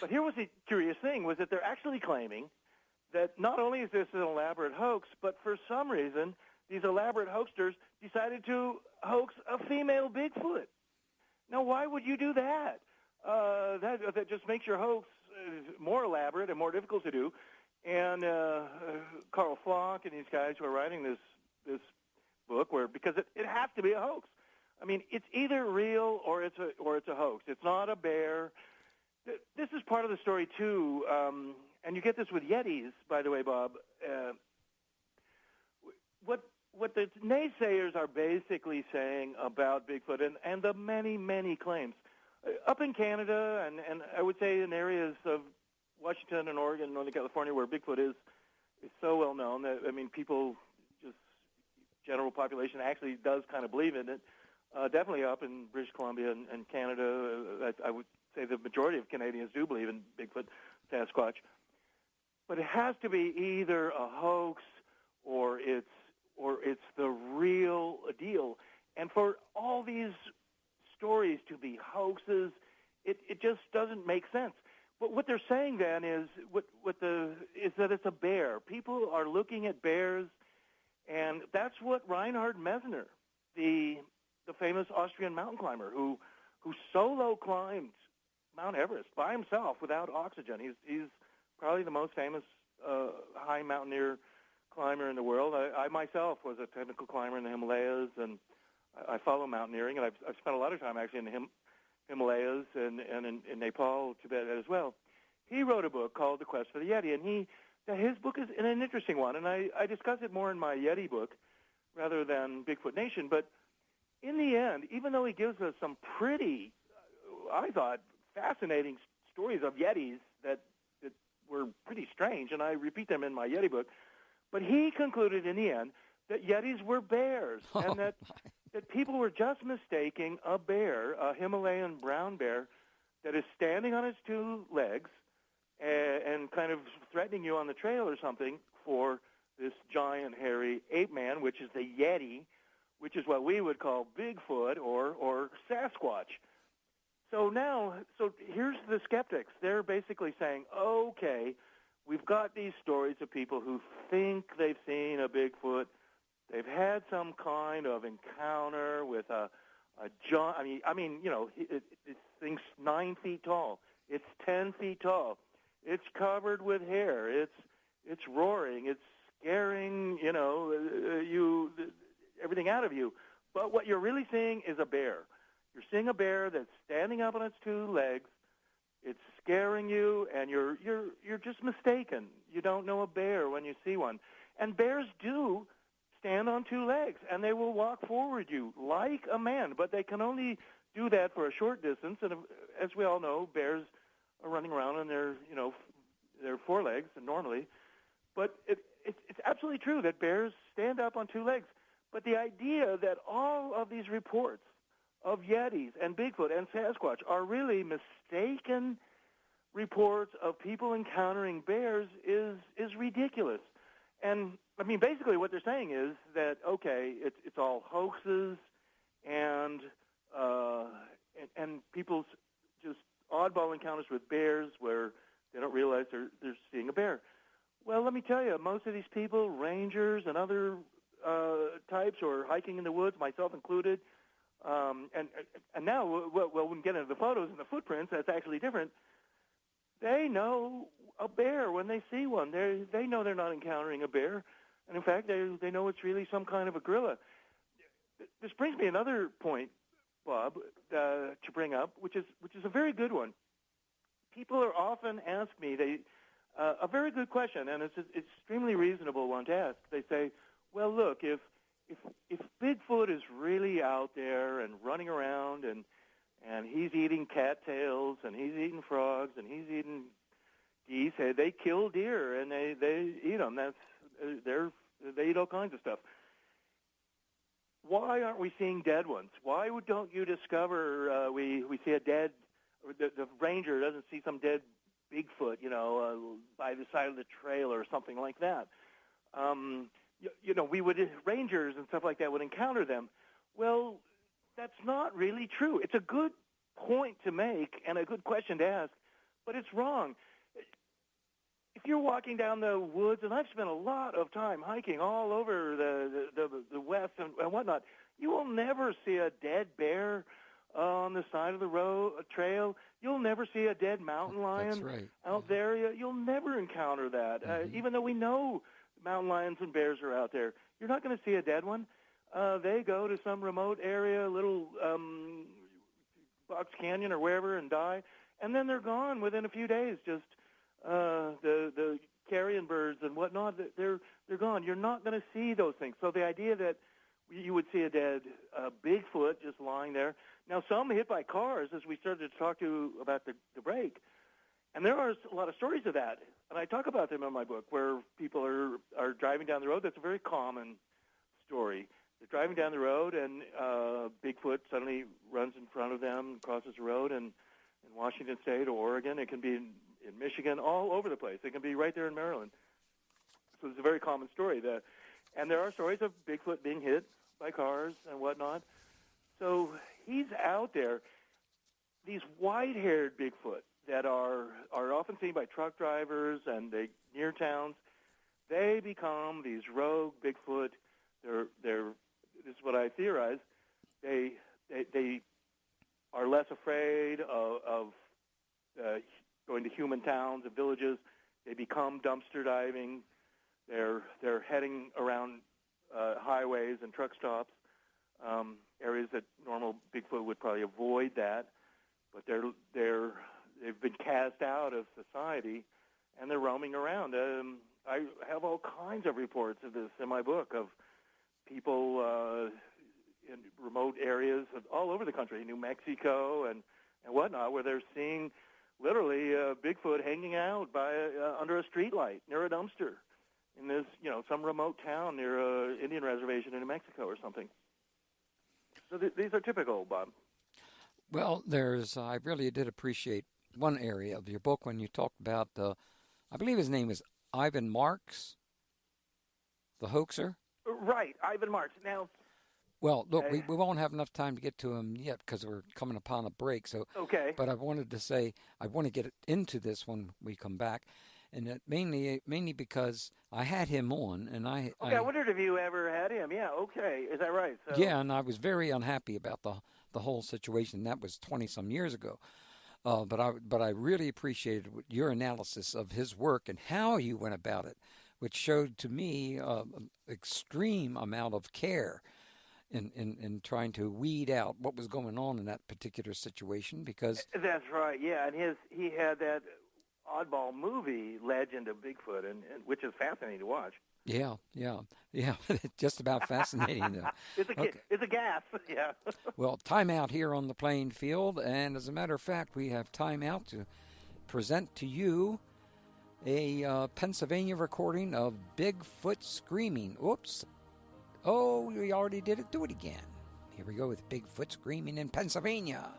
but here was the curious thing, was that they're actually claiming that not only is this an elaborate hoax, but for some reason, these elaborate hoaxsters decided to hoax a female Bigfoot. Now, why would you do that? That just makes your hoax more elaborate and more difficult to do. And Carl Flock and these guys who are writing this book, because it has to be a hoax. I mean, it's either real or it's a hoax. It's not a bear. This is part of the story too, and you get this with Yetis, by the way, Bob. What the naysayers are basically saying about Bigfoot and the many, many claims up in Canada and I would say in areas of Washington and Oregon, Northern California, where Bigfoot is so well known that, I mean, people, just general population actually does kind of believe in it. Definitely up in British Columbia and Canada, I would say the majority of Canadians do believe in Bigfoot, Sasquatch. But it has to be either a hoax or it's the real deal. And for all these stories to be hoaxes, it just doesn't make sense. But what they're saying then is is that it's a bear. People are looking at bears, and that's what Reinhard Messner, the famous Austrian mountain climber who solo climbed Mount Everest by himself without oxygen. He's probably the most famous high mountaineer climber in the world. I myself was a technical climber in the Himalayas, and I follow mountaineering, and I've spent a lot of time actually in the Himalayas and in Nepal, Tibet as well. He wrote a book called The Quest for the Yeti, and his book is an interesting one, and I discuss it more in my Yeti book rather than Bigfoot Nation. But in the end, even though he gives us some pretty, I thought, fascinating stories of Yetis that were pretty strange, and I repeat them in my Yeti book, but he concluded in the end that Yetis were bears, and that people were just mistaking a bear, a Himalayan brown bear, that is standing on its two legs and kind of threatening you on the trail or something, for this giant hairy ape man, which is the Yeti, which is what we would call Bigfoot or Sasquatch. So here's the skeptics. They're basically saying, okay, we've got these stories of people who think they've seen a Bigfoot. They've had some kind of encounter with a giant. I mean, you know, this thing's 9 feet tall. It's 10 feet tall. It's covered with hair. It's roaring. It's scaring, you know, everything out of you. But what you're really seeing is a bear. You're seeing a bear that's standing up on its two legs. It's scaring you, and you're just mistaken. You don't know a bear when you see one. And bears do stand on two legs, and they will walk forward you like a man, but they can only do that for a short distance. And as we all know, bears are running around on their forelegs normally. But it's absolutely true that bears stand up on two legs. But the idea that all of these reports of Yetis and Bigfoot and Sasquatch are really mistaken reports of people encountering bears is ridiculous. And I mean, basically, what they're saying is that okay, it's all hoaxes, and people's just oddball encounters with bears where they don't realize they're seeing a bear. Well, let me tell you, most of these people, rangers and other types, who are hiking in the woods, myself included, and now, well, when we get into the photos and the footprints, that's actually different. They know a bear when they see one. They know they're not encountering a bear, and in fact, they know it's really some kind of a gorilla. This brings me another point, Bob, to bring up, which is a very good one. People are often ask me a very good question, and it's an extremely reasonable one to ask. They say, "Well, look, if Bigfoot is really out there and running around and he's eating cattails and he's eating frogs and he's eating geese, they kill deer and they eat them. They eat all kinds of stuff. Why aren't we seeing dead ones? Why don't you discover we see a dead, or the ranger doesn't see some dead Bigfoot, by the side of the trail or something like that? We would, rangers and stuff like that would encounter them. Well, that's not really true. It's a good point to make and a good question to ask, but it's wrong. If you're walking down the woods, and I've spent a lot of time hiking all over the West and whatnot, you will never see a dead bear on the side of the trail. You'll never see a dead mountain lion out there. You'll never encounter that, even though we know mountain lions and bears are out there. You're not going to see a dead one. They go to some remote area, little Box Canyon or wherever, and die, and then they're gone within a few days. Just the carrion birds and whatnot, they're gone. You're not going to see those things. So the idea that you would see a dead Bigfoot just lying there. Now, some hit by cars, as we started to talk to about the break, and there are a lot of stories of that, and I talk about them in my book, where people are driving down the road. That's a very common story. They're driving down the road, and Bigfoot suddenly runs in front of them, crosses the road, and in Washington State or Oregon, it can be in Michigan, all over the place. It can be right there in Maryland. So it's a very common story. And there are stories of Bigfoot being hit by cars and whatnot. So he's out there. These white-haired Bigfoot that are often seen by truck drivers and near towns, they become these rogue Bigfoot. This is what I theorize. They are less afraid of going to human towns and villages. They become dumpster diving. They're heading around highways and truck stops, areas that normal Bigfoot would probably avoid that. But they've been cast out of society, and they're roaming around. I have all kinds of reports of this in my book of people in remote areas all over the country, New Mexico and whatnot, where they're seeing literally Bigfoot hanging out under a streetlight near a dumpster in this, some remote town near an Indian reservation in New Mexico or something. So these are typical, Bob. Well, I really did appreciate one area of your book when you talked about, I believe his name is Ivan Marks, the hoaxer. Right, Ivan Marks. Now, well, look, we won't have enough time to get to him yet because we're coming upon a break. So, okay. But I wanted to say I want to get into this when we come back, and that mainly because I had him on, and I wondered if you ever had him. Yeah, okay, is that right? So, yeah, and I was very unhappy about the whole situation. That was 20-some years ago. But I really appreciated your analysis of his work and how you went about it, which showed to me an extreme amount of care in trying to weed out what was going on in that particular situation. Because that's right, yeah, and he had that oddball movie, Legend of Bigfoot, and which is fascinating to watch. Yeah, just about fascinating. It's a gas, yeah. Well, time out here on the playing field, and as a matter of fact, we have time out to present to you a Pennsylvania recording of Bigfoot screaming. Oops. Oh, we already did it. Do it again. Here we go with Bigfoot screaming in Pennsylvania.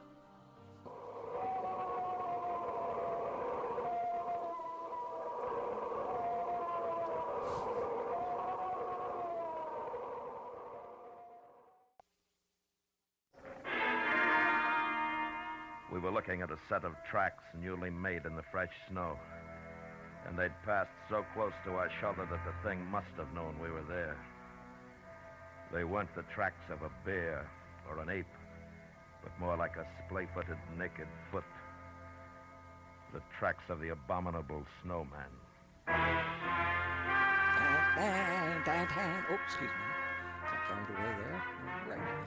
were looking at a set of tracks newly made in the fresh snow. And they'd passed so close to our shoulder that the thing must have known we were there. They weren't the tracks of a bear or an ape, but more like a splay-footed naked foot. The tracks of the abominable snowman. Oh, excuse me. Got carried away there. Right.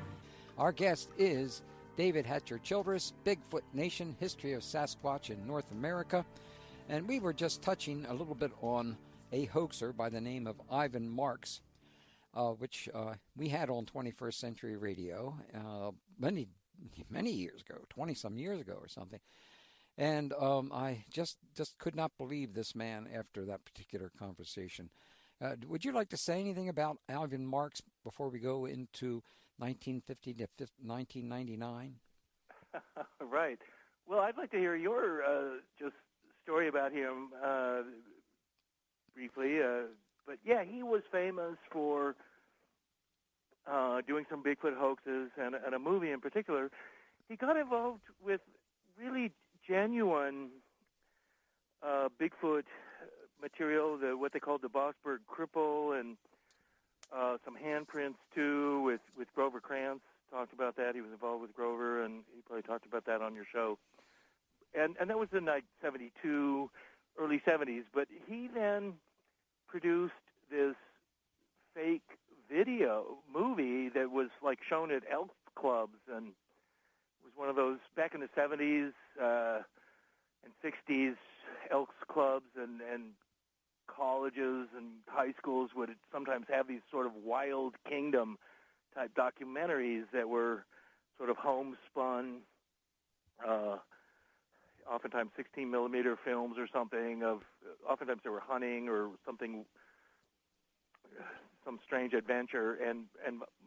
Our guest is David Hatcher Childress, Bigfoot Nation, History of Sasquatch in North America. And we were just touching a little bit on a hoaxer by the name of Ivan Marks, which we had on 21st Century Radio many years ago, 20-some years ago or something. And I just could not believe this man after that particular conversation. Would you like to say anything about Ivan Marks before we go into 1950 to 1999? Right. Well, I'd like to hear your just story about him briefly. But yeah, he was famous for doing some Bigfoot hoaxes and a movie in particular. He got involved with really genuine Bigfoot material, what they called the Bossberg Cripple, and some handprints too with Grover Krantz. Talked about that. He was involved with Grover, and he probably talked about that on your show. And that was in like 72, early 70s. But he then produced this fake video movie that was like shown at elk clubs, and it was one of those back in the 70s and 60s elks clubs and colleges and high schools would sometimes have these sort of Wild Kingdom type documentaries that were sort of homespun, oftentimes 16 millimeter films or something of, oftentimes they were hunting or something, some strange adventure, and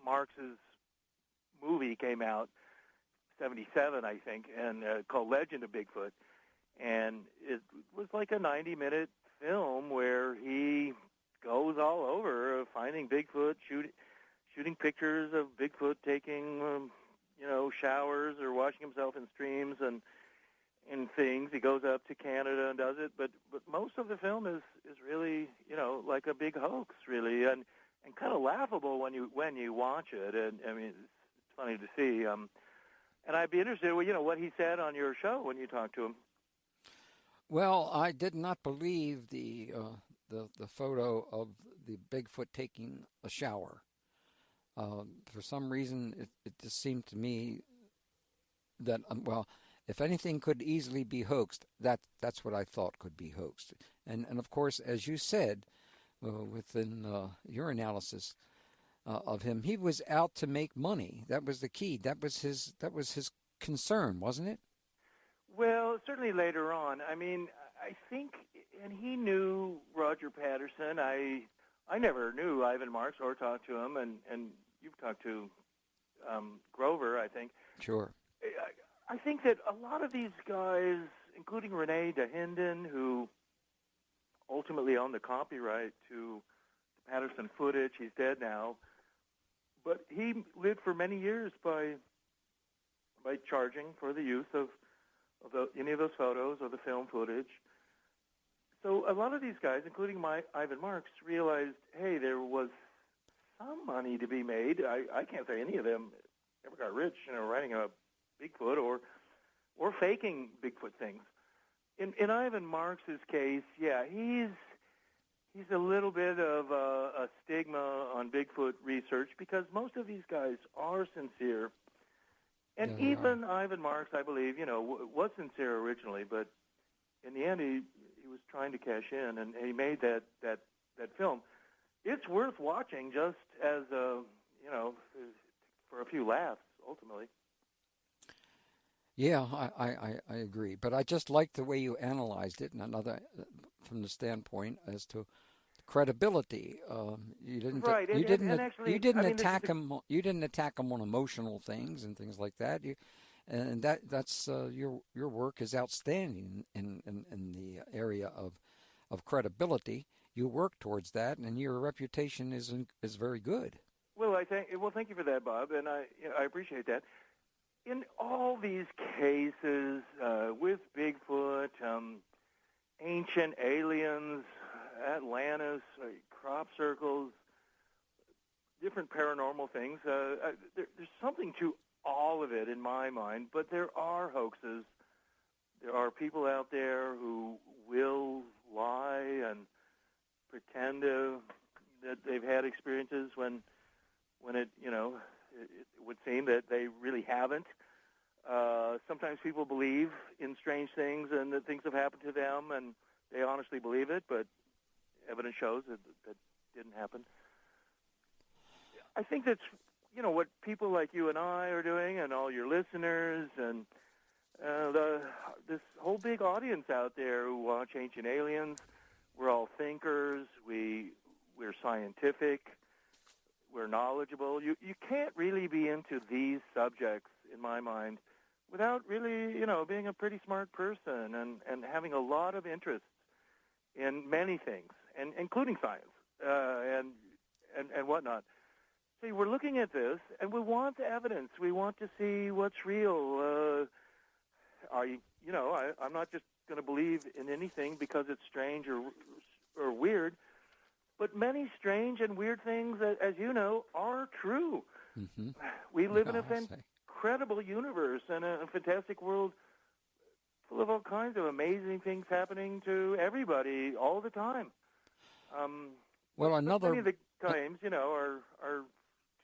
Marx's movie came out 77, I think, and called Legend of Bigfoot, and it was like a 90-minute film where he goes all over finding Bigfoot, shooting pictures of Bigfoot taking, showers or washing himself in streams and things. He goes up to Canada and does it, but most of the film is really, like a big hoax, really, and kind of laughable when you watch it. And I mean, it's funny to see. And I'd be interested, what he said on your show when you talked to him. Well, I did not believe the photo of the Bigfoot taking a shower. For some reason, it just seemed to me that, if anything could easily be hoaxed, that's what I thought could be hoaxed. And of course, as you said, within your analysis of him, he was out to make money. That was the key. That was his concern, wasn't it? Well, certainly later on. I mean, I think, and he knew Roger Patterson. I never knew Ivan Marks or talked to him, and you've talked to Grover, I think. Sure. I think that a lot of these guys, including Rene Dahinden, who ultimately owned the copyright to the Patterson footage, he's dead now, but he lived for many years by charging for the use of any of those photos or the film footage. So a lot of these guys, including Ivan Marks, realized, hey, there was some money to be made. I can't say any of them ever got rich, writing a Bigfoot or faking Bigfoot things. In Ivan Marks's case, yeah, he's a little bit of a stigma on Bigfoot research because most of these guys are sincere. And even Ivan Marks, I believe, was sincere originally, but in the end, he was trying to cash in, and he made that film. It's worth watching just as for a few laughs, ultimately. Yeah, I agree, but I just like the way you analyzed it, and another from the standpoint as to credibility. You didn't. Right. You didn't. Actually, you didn't attack him. You didn't attack him on emotional things and things like that. That's your work is outstanding in the area of credibility. You work towards that, and your reputation is very good. Well, thank you for that, Bob, and I appreciate that. in all these cases with Bigfoot, ancient aliens, Atlantis, crop circles, different paranormal things, there's something to all of it in my mind, but there are hoaxes. There are people out there who will lie and pretend that they've had experiences when it would seem that they really haven't. Sometimes people believe in strange things and that things have happened to them, and they honestly believe it, but evidence shows that didn't happen. I think that's, what people like you and I are doing, and all your listeners, and this whole big audience out there who watch Ancient Aliens. We're all thinkers. We're scientific. We're knowledgeable. You can't really be into these subjects, in my mind, without really, being a pretty smart person and having a lot of interest in many things, and including science and whatnot. See, we're looking at this, and we want the evidence. We want to see what's real. I'm not just going to believe in anything because it's strange or weird, but many strange and weird things, as you know, are true. Mm-hmm. We live in an incredible universe and a fantastic world full of all kinds of amazing things happening to everybody all the time. Well, another... Many of the claims, are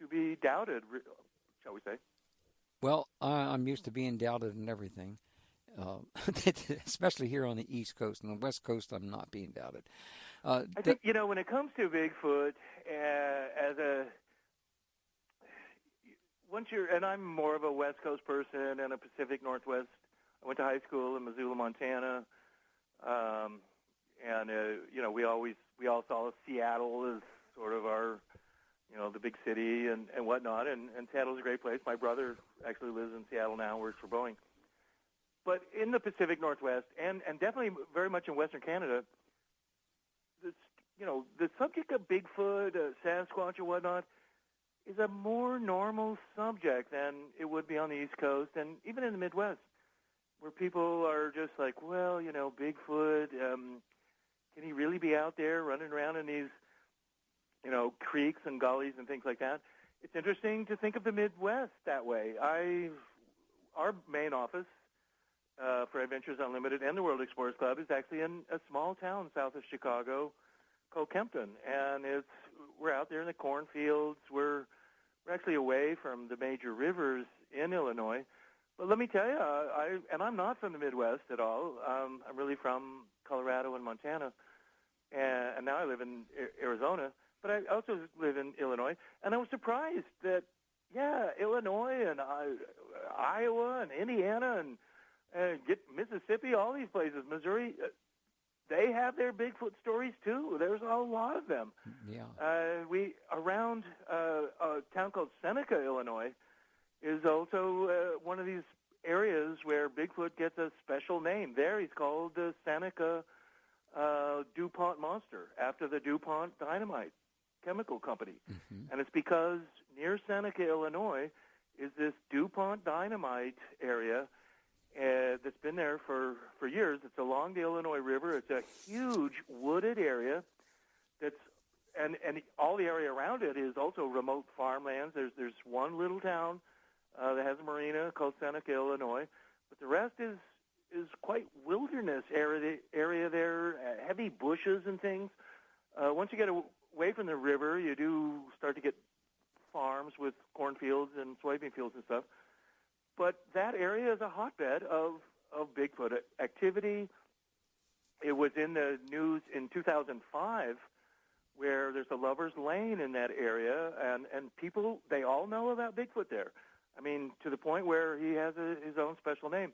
to be doubted, shall we say. Well, I'm used to being doubted and everything, especially here on the East Coast. On the West Coast, I'm not being doubted. I think, when it comes to Bigfoot, and I'm more of a West Coast person and a Pacific Northwest. I went to high school in Missoula, Montana, we all saw Seattle as sort of our, the big city and whatnot, and Seattle's a great place. My brother actually lives in Seattle now, works for Boeing. But in the Pacific Northwest, and definitely very much in Western Canada, the subject of Bigfoot, Sasquatch, and whatnot is a more normal subject than it would be on the East Coast and even in the Midwest, where people are just like, well, Bigfoot, can he really be out there running around in these, creeks and gullies and things like that? It's interesting to think of the Midwest that way. Our main office for Adventures Unlimited and the World Explorers Club is actually in a small town south of Chicago called Kempton, and we're out there in the cornfields. We're actually away from the major rivers in Illinois. But let me tell you, I'm not from the Midwest at all. I'm really from Colorado and Montana, and now I live in Arizona. But I also live in Illinois, and I was surprised that, Illinois and Iowa and Indiana and Mississippi, all these places, Missouri, they have their Bigfoot stories too. There's a lot of them. Yeah. Around a town called Seneca, Illinois, is also one of these areas where Bigfoot gets a special name. There he's called the Seneca DuPont Monster, after the DuPont Dynamite chemical company. Mm-hmm. And it's because near Seneca, Illinois, is this DuPont Dynamite area that's been there for years. It's along the Illinois River. It's a huge wooded area and all the area around it is also remote farmlands. There's one little town that has a marina called Seneca, Illinois, but the rest is quite wilderness area there, heavy bushes and things. Once you get away from the river, you do start to get farms with cornfields and soybean fields and stuff. But that area is a hotbed of Bigfoot activity. It was in the news in 2005 where there's a lover's lane in that area, and people, they all know about Bigfoot there. I mean, to the point where he has his own special name.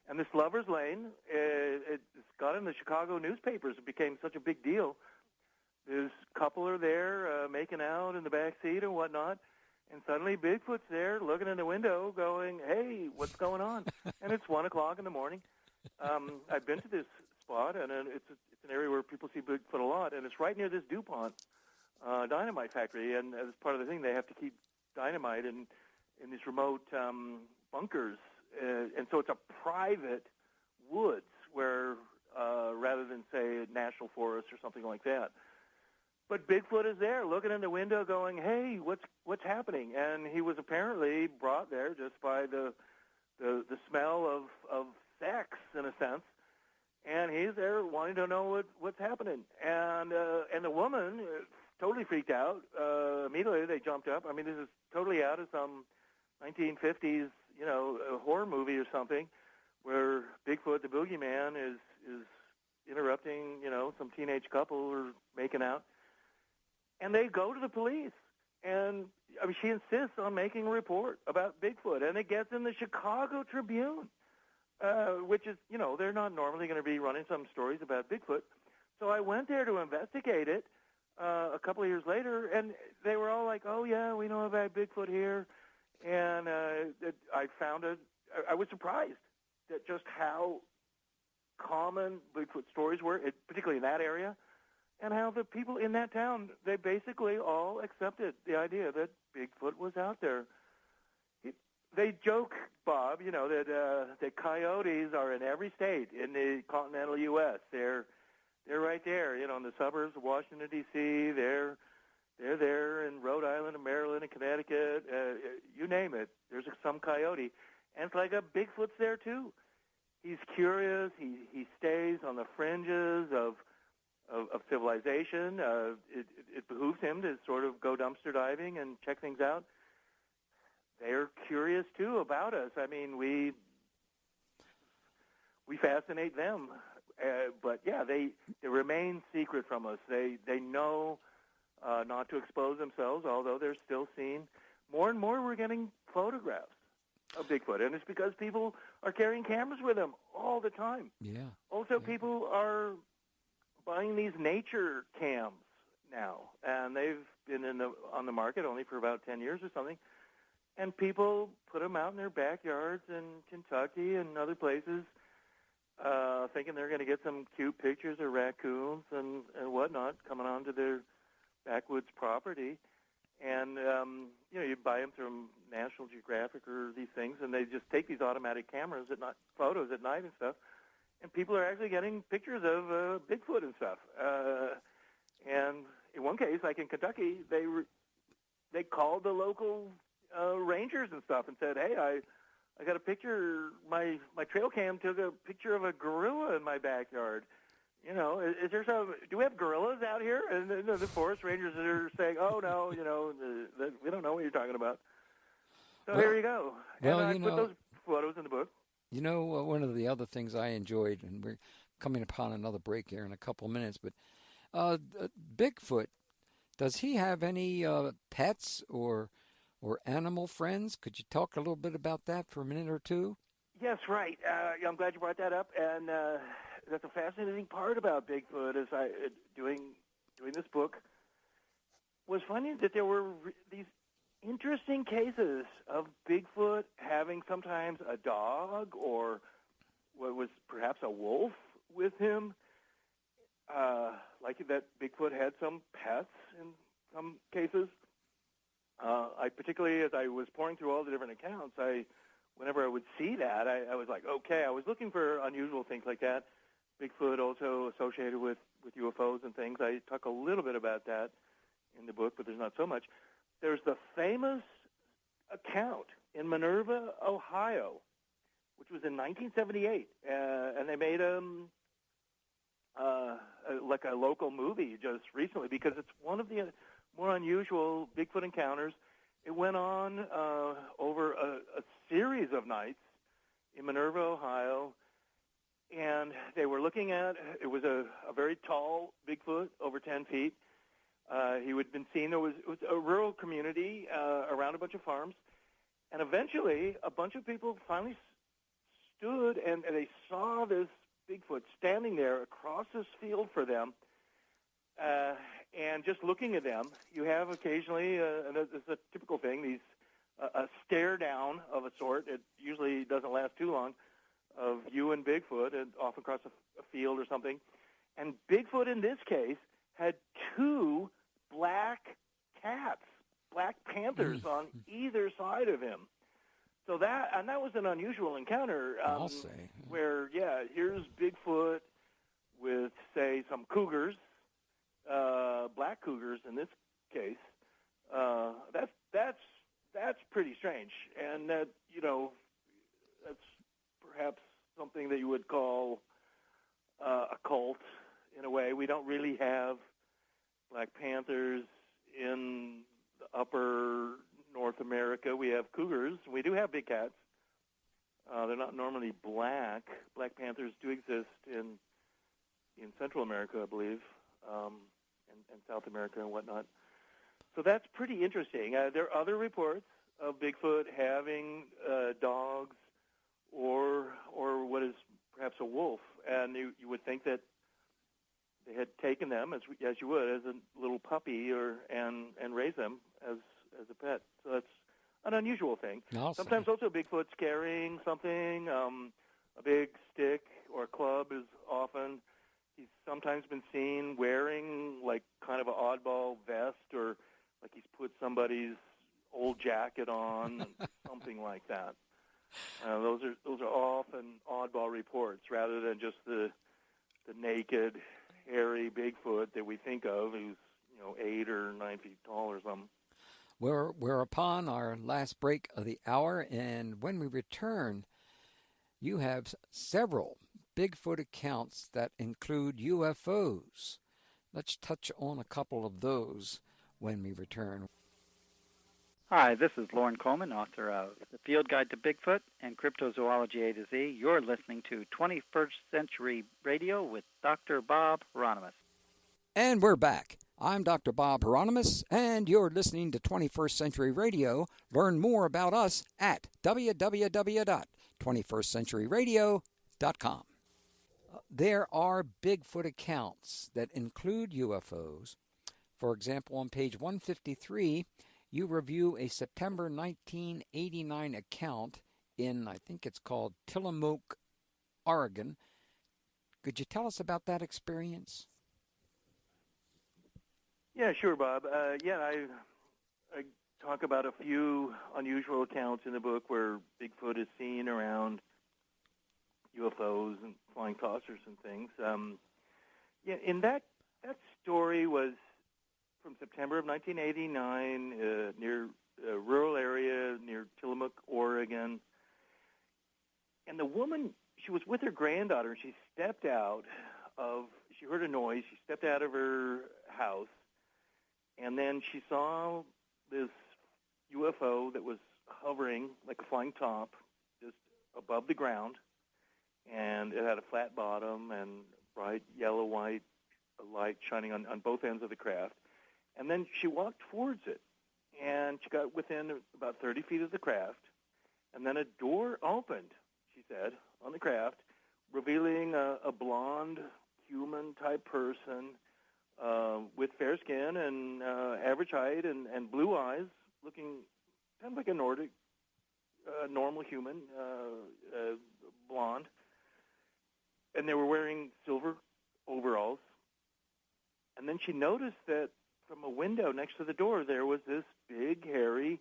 And this lover's lane, it's got in the Chicago newspapers. It became such a big deal. This couple are there making out in the back seat and whatnot, and suddenly Bigfoot's there looking in the window going, hey, what's going on? And it's 1 o'clock in the morning. I've been to this spot, and it's an area where people see Bigfoot a lot, and it's right near this DuPont dynamite factory. And as part of the thing, they have to keep dynamite in these remote bunkers, and so it's a private woods where rather than say a national forest or something like that. But Bigfoot is there, looking in the window, going, "Hey, what's happening?" And he was apparently brought there just by the smell of sex, in a sense. And he's there wanting to know what's happening. And the woman totally freaked out. Immediately they jumped up. I mean, this is totally out of some 1950s, a horror movie or something, where Bigfoot, the boogeyman, is interrupting, some teenage couple who are making out. And they go to the police. And I mean, she insists on making a report about Bigfoot. And it gets in the Chicago Tribune, which is, they're not normally going to be running some stories about Bigfoot. So I went there to investigate it a couple of years later, and they were all like, "Oh, yeah, we know about Bigfoot here." And I found I was surprised at just how common Bigfoot stories were, particularly in that area, and how the people in that town, they basically all accepted the idea that Bigfoot was out there. They joke, Bob, that coyotes are in every state in the continental U.S. They're right there, in the suburbs of Washington, D.C. They're there in Rhode Island and Maryland and Connecticut. You name it. There's some coyote. And it's like a Bigfoot's there, too. He's curious. He stays on the fringes of civilization. It behooves him to sort of go dumpster diving and check things out. They're curious, too, about us. I mean, we fascinate them. But, yeah, they remain secret from us. They know not to expose themselves, although they're still seen. More and more we're getting photographs of Bigfoot, and it's because people are carrying cameras with them all the time. Yeah. Also, people are buying these nature cams now, and they've been on the market only for about 10 years or something, and people put them out in their backyards in Kentucky and other places, thinking they're going to get some cute pictures of raccoons and whatnot coming onto their backwoods property. And, you buy them from National Geographic or these things, and they just take these automatic cameras photos at night and stuff, and people are actually getting pictures of Bigfoot and stuff. And in one case, like in Kentucky, they called the local rangers and stuff and said, "Hey, I got a picture. My trail cam took a picture of a gorilla in my backyard. Is there do we have gorillas out here?" And the forest rangers are saying, "Oh, no, we don't know what you're talking about." So here you go. And I put those photos in the book. One of the other things I enjoyed, and we're coming upon another break here in a couple of minutes, but Bigfoot, does he have any pets or animal friends? Could you talk a little bit about that for a minute or two? Yes, right. I'm glad you brought that up, and that's a fascinating part about Bigfoot. As I doing this book, was finding that there were these interesting cases of Bigfoot having sometimes a dog or what was perhaps a wolf with him. Like that Bigfoot had some pets in some cases. I particularly, as I was pouring through all the different accounts, whenever I would see that, I was like, okay, I was looking for unusual things like that. Bigfoot also associated with UFOs and things. I talk a little bit about that in the book, but there's not so much. There's the famous account in Minerva, Ohio, which was in 1978, and they made like a local movie just recently because it's one of the more unusual Bigfoot encounters. It went on over a series of nights in Minerva, Ohio, and they were looking at, it was a very tall Bigfoot, over 10 feet. He had been seen, it was a rural community around a bunch of farms, and eventually a bunch of people finally stood and they saw this Bigfoot standing there across this field for them, and just looking at them, you have occasionally, and it's a typical thing, a stare down of a sort. It usually doesn't last too long, of you and Bigfoot, and often across a field or something. And Bigfoot in this case had two black cats, black panthers on either side of him. that was an unusual encounter. I'll say. Where, here's Bigfoot with, say, some cougars, black cougars in this case. That's pretty strange, and that that's perhaps something that you would call a cult in a way. We don't really have Black Panthers in the upper North America. We have cougars. We do have big cats. They're not normally black. Black Panthers do exist in Central America, I believe, and South America and whatnot. So that's pretty interesting. There are other reports of Bigfoot having dogs or what is perhaps a wolf, and you would think that they had taken them as you would as a little puppy and raise them as a pet. So that's an unusual thing. Sometimes also Bigfoot's carrying something, a big stick or a club is often. He's sometimes been seen wearing like kind of an oddball vest, or like he's put somebody's old jacket on, something like that. Those are often oddball reports rather than just the naked, hairy Bigfoot that we think of, who's 8 or 9 feet tall or something. We're upon our last break of the hour, and when we return, you have several Bigfoot accounts that include UFOs. Let's touch on a couple of those when we return. Hi, this is Lauren Coleman, author of The Field Guide to Bigfoot and Cryptozoology A to Z. You're listening to 21st Century Radio with Dr. Bob Hieronimus. And we're back. I'm Dr. Bob Hieronimus, and you're listening to 21st Century Radio. Learn more about us at www.21stcenturyradio.com. There are Bigfoot accounts that include UFOs. For example, on page 153, you review a September 1989 account in, I think it's called Tillamook, Oregon. Could you tell us about that experience? Yeah, sure, Bob. I talk about a few unusual accounts in the book where Bigfoot is seen around UFOs and flying saucers and things. In that story was from September of 1989, near a rural area near Tillamook, Oregon. And the woman, she was with her granddaughter, and she heard a noise, she stepped out of her house, and then she saw this UFO that was hovering like a flying top just above the ground, and it had a flat bottom and bright yellow-white light shining on both ends of the craft. And then she walked towards it, and she got within about 30 feet of the craft, and then a door opened, she said, on the craft, revealing a blonde, human-type person with fair skin and average height and blue eyes, looking kind of like a Nordic, normal human, blonde. And they were wearing silver overalls. And then she noticed that from a window next to the door, there was this big, hairy,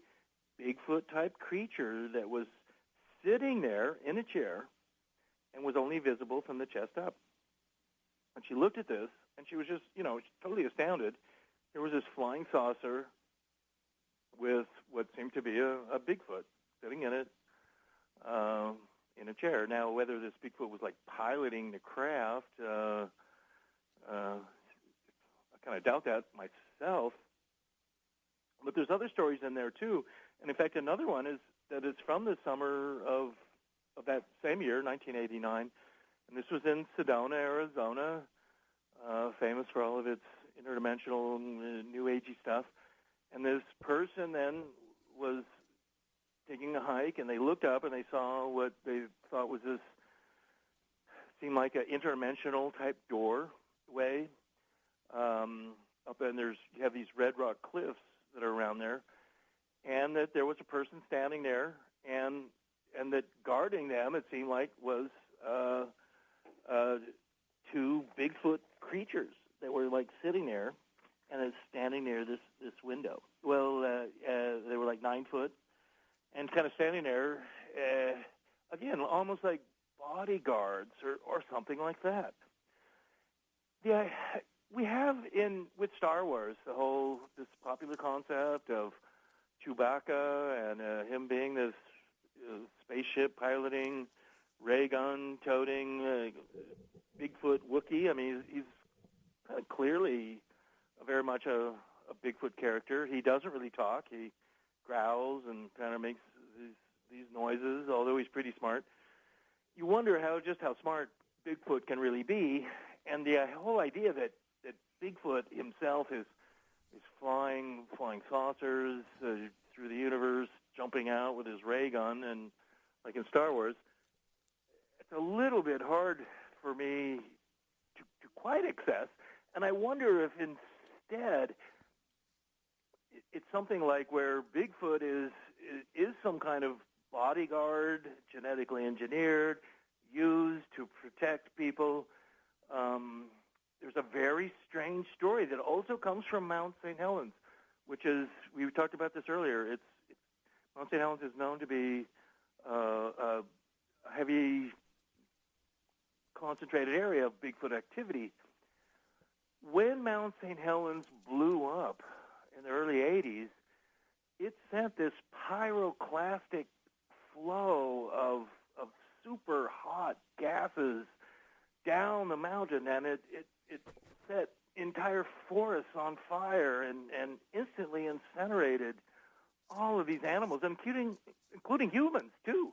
Bigfoot-type creature that was sitting there in a chair and was only visible from the chest up. And she looked at this, and she was just, totally astounded. There was this flying saucer with what seemed to be a Bigfoot sitting in it in a chair. Now, whether this Bigfoot was, like, piloting the craft, I kind of doubt that myself. But there's other stories in there, too. And, in fact, another one is that it's from the summer of that same year, 1989. And this was in Sedona, Arizona, famous for all of its interdimensional, new agey stuff. And this person then was taking a hike, and they looked up and they saw what they thought was this, seemed like an interdimensional type doorway. Up and you have these red rock cliffs that are around there, and that there was a person standing there, and that guarding them, it seemed like, was two Bigfoot creatures that were like sitting there and standing near this window. Well, they were like 9 foot, and kind of standing there, again, almost like bodyguards or something like that. Yeah, we have with Star Wars this popular concept of Chewbacca and him being this spaceship piloting, ray gun toting Bigfoot Wookiee. I mean, he's kind of clearly very much a Bigfoot character. He doesn't really talk. He growls and kind of makes these noises, although he's pretty smart. You wonder how smart Bigfoot can really be, and the whole idea that Bigfoot himself is flying saucers through the universe, jumping out with his ray gun, and like in Star Wars, it's a little bit hard for me to quite access. And I wonder if instead it's something like where Bigfoot is some kind of bodyguard, genetically engineered, used to protect people. There's a very strange story that also comes from Mount St. Helens, which is, we talked about this earlier. Mount St. Helens is known to be a heavy concentrated area of Bigfoot activity. When Mount St. Helens blew up in the early 80s, it sent this pyroclastic flow of super hot gases down the mountain, and it set entire forests on fire and instantly incinerated all of these animals, including humans too.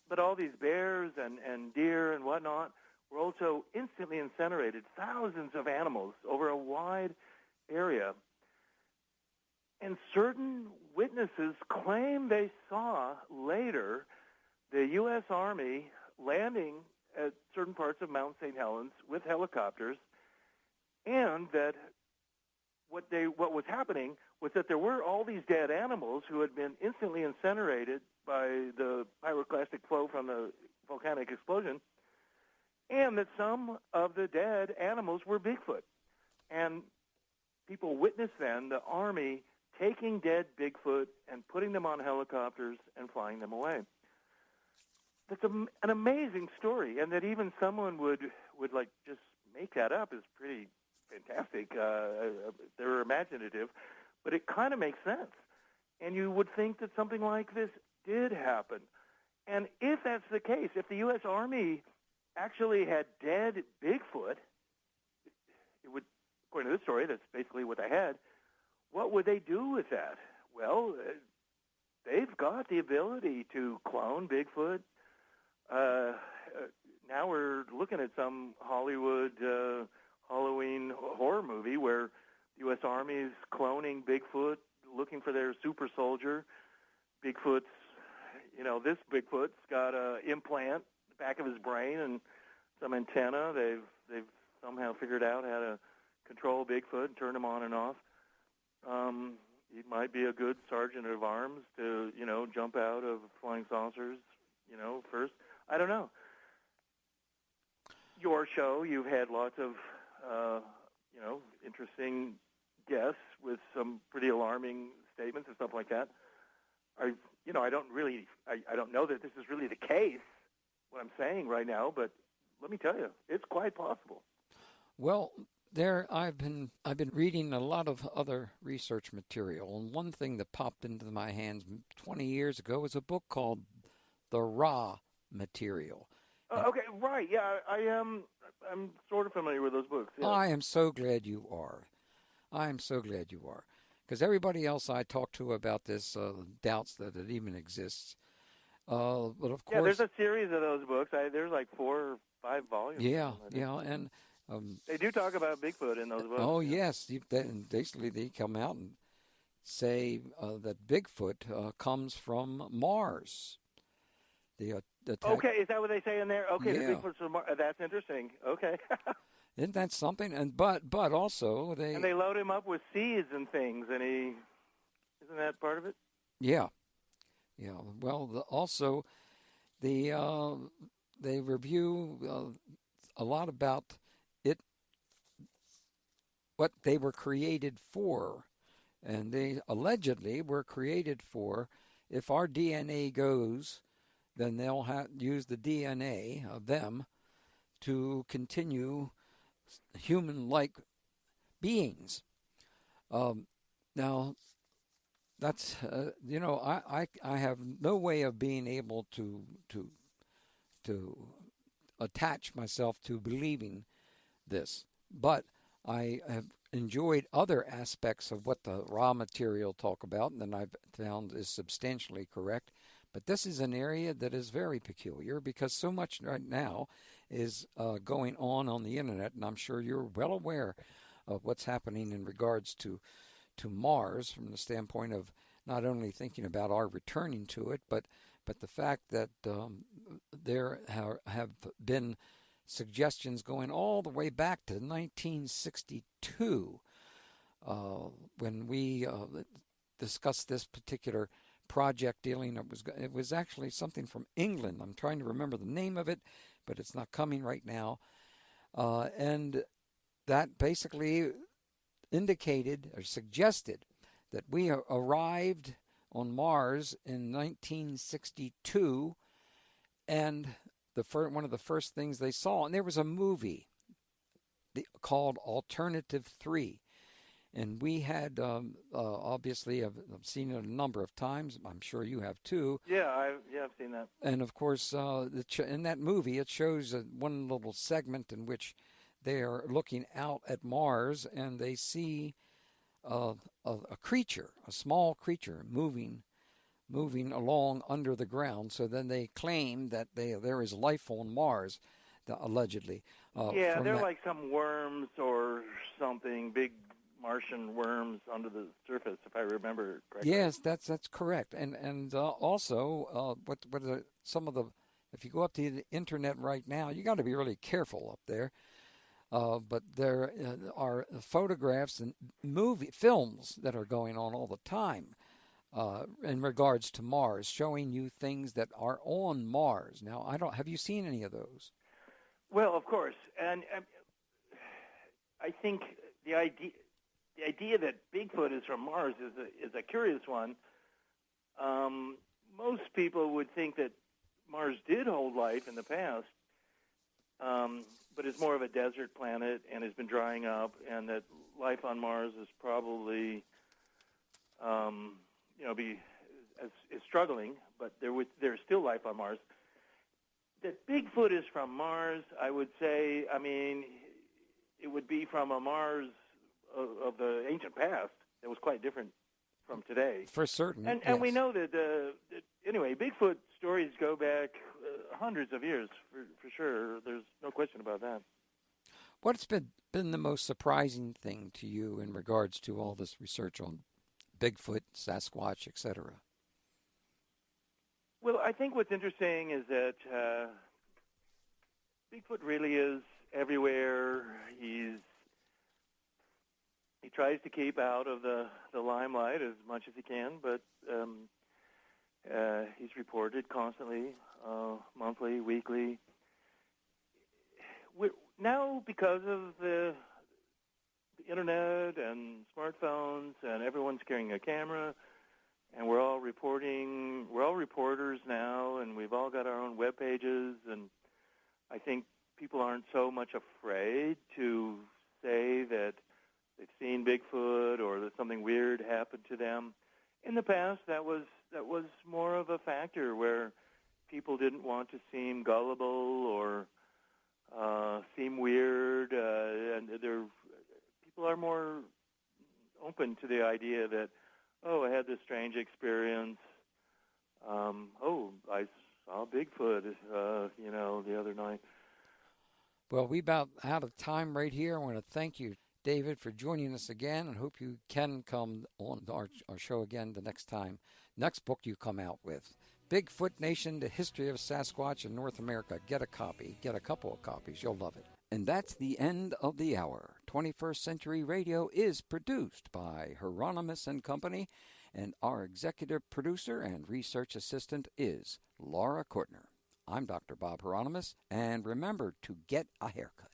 But all these bears and deer and whatnot were also instantly incinerated, thousands of animals over a wide area. And certain witnesses claim they saw later the U.S. Army landing at certain parts of Mount St. Helens with helicopters, and that what was happening was that there were all these dead animals who had been instantly incinerated by the pyroclastic flow from the volcanic explosion, and that some of the dead animals were Bigfoot. And people witnessed then the Army taking dead Bigfoot and putting them on helicopters and flying them away. That's an amazing story, and that even someone would like just make that up is pretty fantastic. They're imaginative, but it kind of makes sense. And you would think that something like this did happen. And if that's the case, if the U.S. Army actually had dead Bigfoot, it would, according to this story, that's basically what they had. What would they do with that? Well, they've got the ability to clone Bigfoot. Now we're looking at some Hollywood Halloween horror movie where the U.S. Army is cloning Bigfoot, looking for their super soldier. Bigfoot's, this Bigfoot's got an implant in the back of his brain and some antenna. They've somehow figured out how to control Bigfoot and turn him on and off. He might be a good sergeant of arms to, jump out of flying saucers, first. I don't know. Your show, you've had lots of, interesting guests with some pretty alarming statements and stuff like that. I don't know that this is really the case, what I'm saying right now, but let me tell you, it's quite possible. Well, I've been reading a lot of other research material, and one thing that popped into my hands 20 years ago was a book called The Raw Material. Okay, right. Yeah, I'm sort of familiar with those books. Yeah. I am so glad you are. Because everybody else I talk to about this doubts that it even exists. But of course, there's a series of those books. There's like 4 or 5 volumes. Yeah, and they do talk about Bigfoot in those books. Oh, yes. Basically, they come out and say that Bigfoot comes from Mars. Okay, is that what they say in there? Okay, yeah. The Bigfoot's from Mars. That's interesting. Okay. Isn't that something? And but also they load him up with seeds and things, and isn't that part of it? Yeah. Well, also they review a lot about it, what they were created for, and they allegedly were created for if our DNA goes, then they'll use the DNA of them to continue human-like beings. Now, that's I have no way of being able to attach myself to believing this, but I have enjoyed other aspects of what the raw material talk about, and then I've found is substantially correct. But this is an area that is very peculiar because so much right now is going on the internet, and I'm sure you're well aware of what's happening in regards to Mars from the standpoint of not only thinking about our returning to it, but the fact that there have been suggestions going all the way back to 1962 when we discussed this particular project dealing. It was actually something from England. I'm trying to remember the name of it, but it's not coming right now. And that basically indicated or suggested that we arrived on Mars in 1962, and one of the first things they saw, and there was a movie called Alternative 3, and we had obviously I've seen it a number of times. I'm sure you have too. Yeah, I've seen that. And of course, in that movie, it shows one little segment in which they are looking out at Mars, and they see a creature, a small creature, moving along under the ground. So then they claim that there is life on Mars, allegedly. They're like some worms or something, big Martian worms under the surface, if I remember correctly. Yes, that's correct. And also, what are some of the? If you go up to the internet right now, you got to be really careful up there. But there are photographs and films that are going on all the time in regards to Mars, showing you things that are on Mars. Now, have you seen any of those? Well, of course, and I think the idea that Bigfoot is from Mars is a curious one. Most people would think that Mars did hold life in the past, but it's more of a desert planet and has been drying up, and that life on Mars is probably, is struggling, but there's still life on Mars. That Bigfoot is from Mars, I would say, it would be from a Mars of the ancient past that was quite different from today. For certain, and yes. we know that, anyway, Bigfoot stories go back hundreds of years, for sure. There's no question about that. What's been the most surprising thing to you in regards to all this research on Bigfoot, Sasquatch, etc.? Well, I think what's interesting is that Bigfoot really is everywhere. He tries to keep out of the limelight as much as he can, but he's reported constantly, monthly, weekly. Now, because of the internet and smartphones, and everyone's carrying a camera, and we're all reporters now, and we've all got our own web pages, and I think people aren't so much afraid to say that they've seen Bigfoot or that something weird happened to them. In the past, that was more of a factor where people didn't want to seem gullible or seem weird, and people are more open to the idea that, I had this strange experience. I saw Bigfoot, the other night. Well, we about out of time right here. I want to thank you, David, for joining us again, and hope you can come on our show again the next time. Next book you come out with, Bigfoot Nation, The History of Sasquatch in North America. Get a copy. Get a couple of copies. You'll love it. And that's the end of the hour. 21st Century Radio is produced by Hieronimus and Company, and our executive producer and research assistant is Laura Kortner. I'm Dr. Bob Hieronimus, and remember to get a haircut.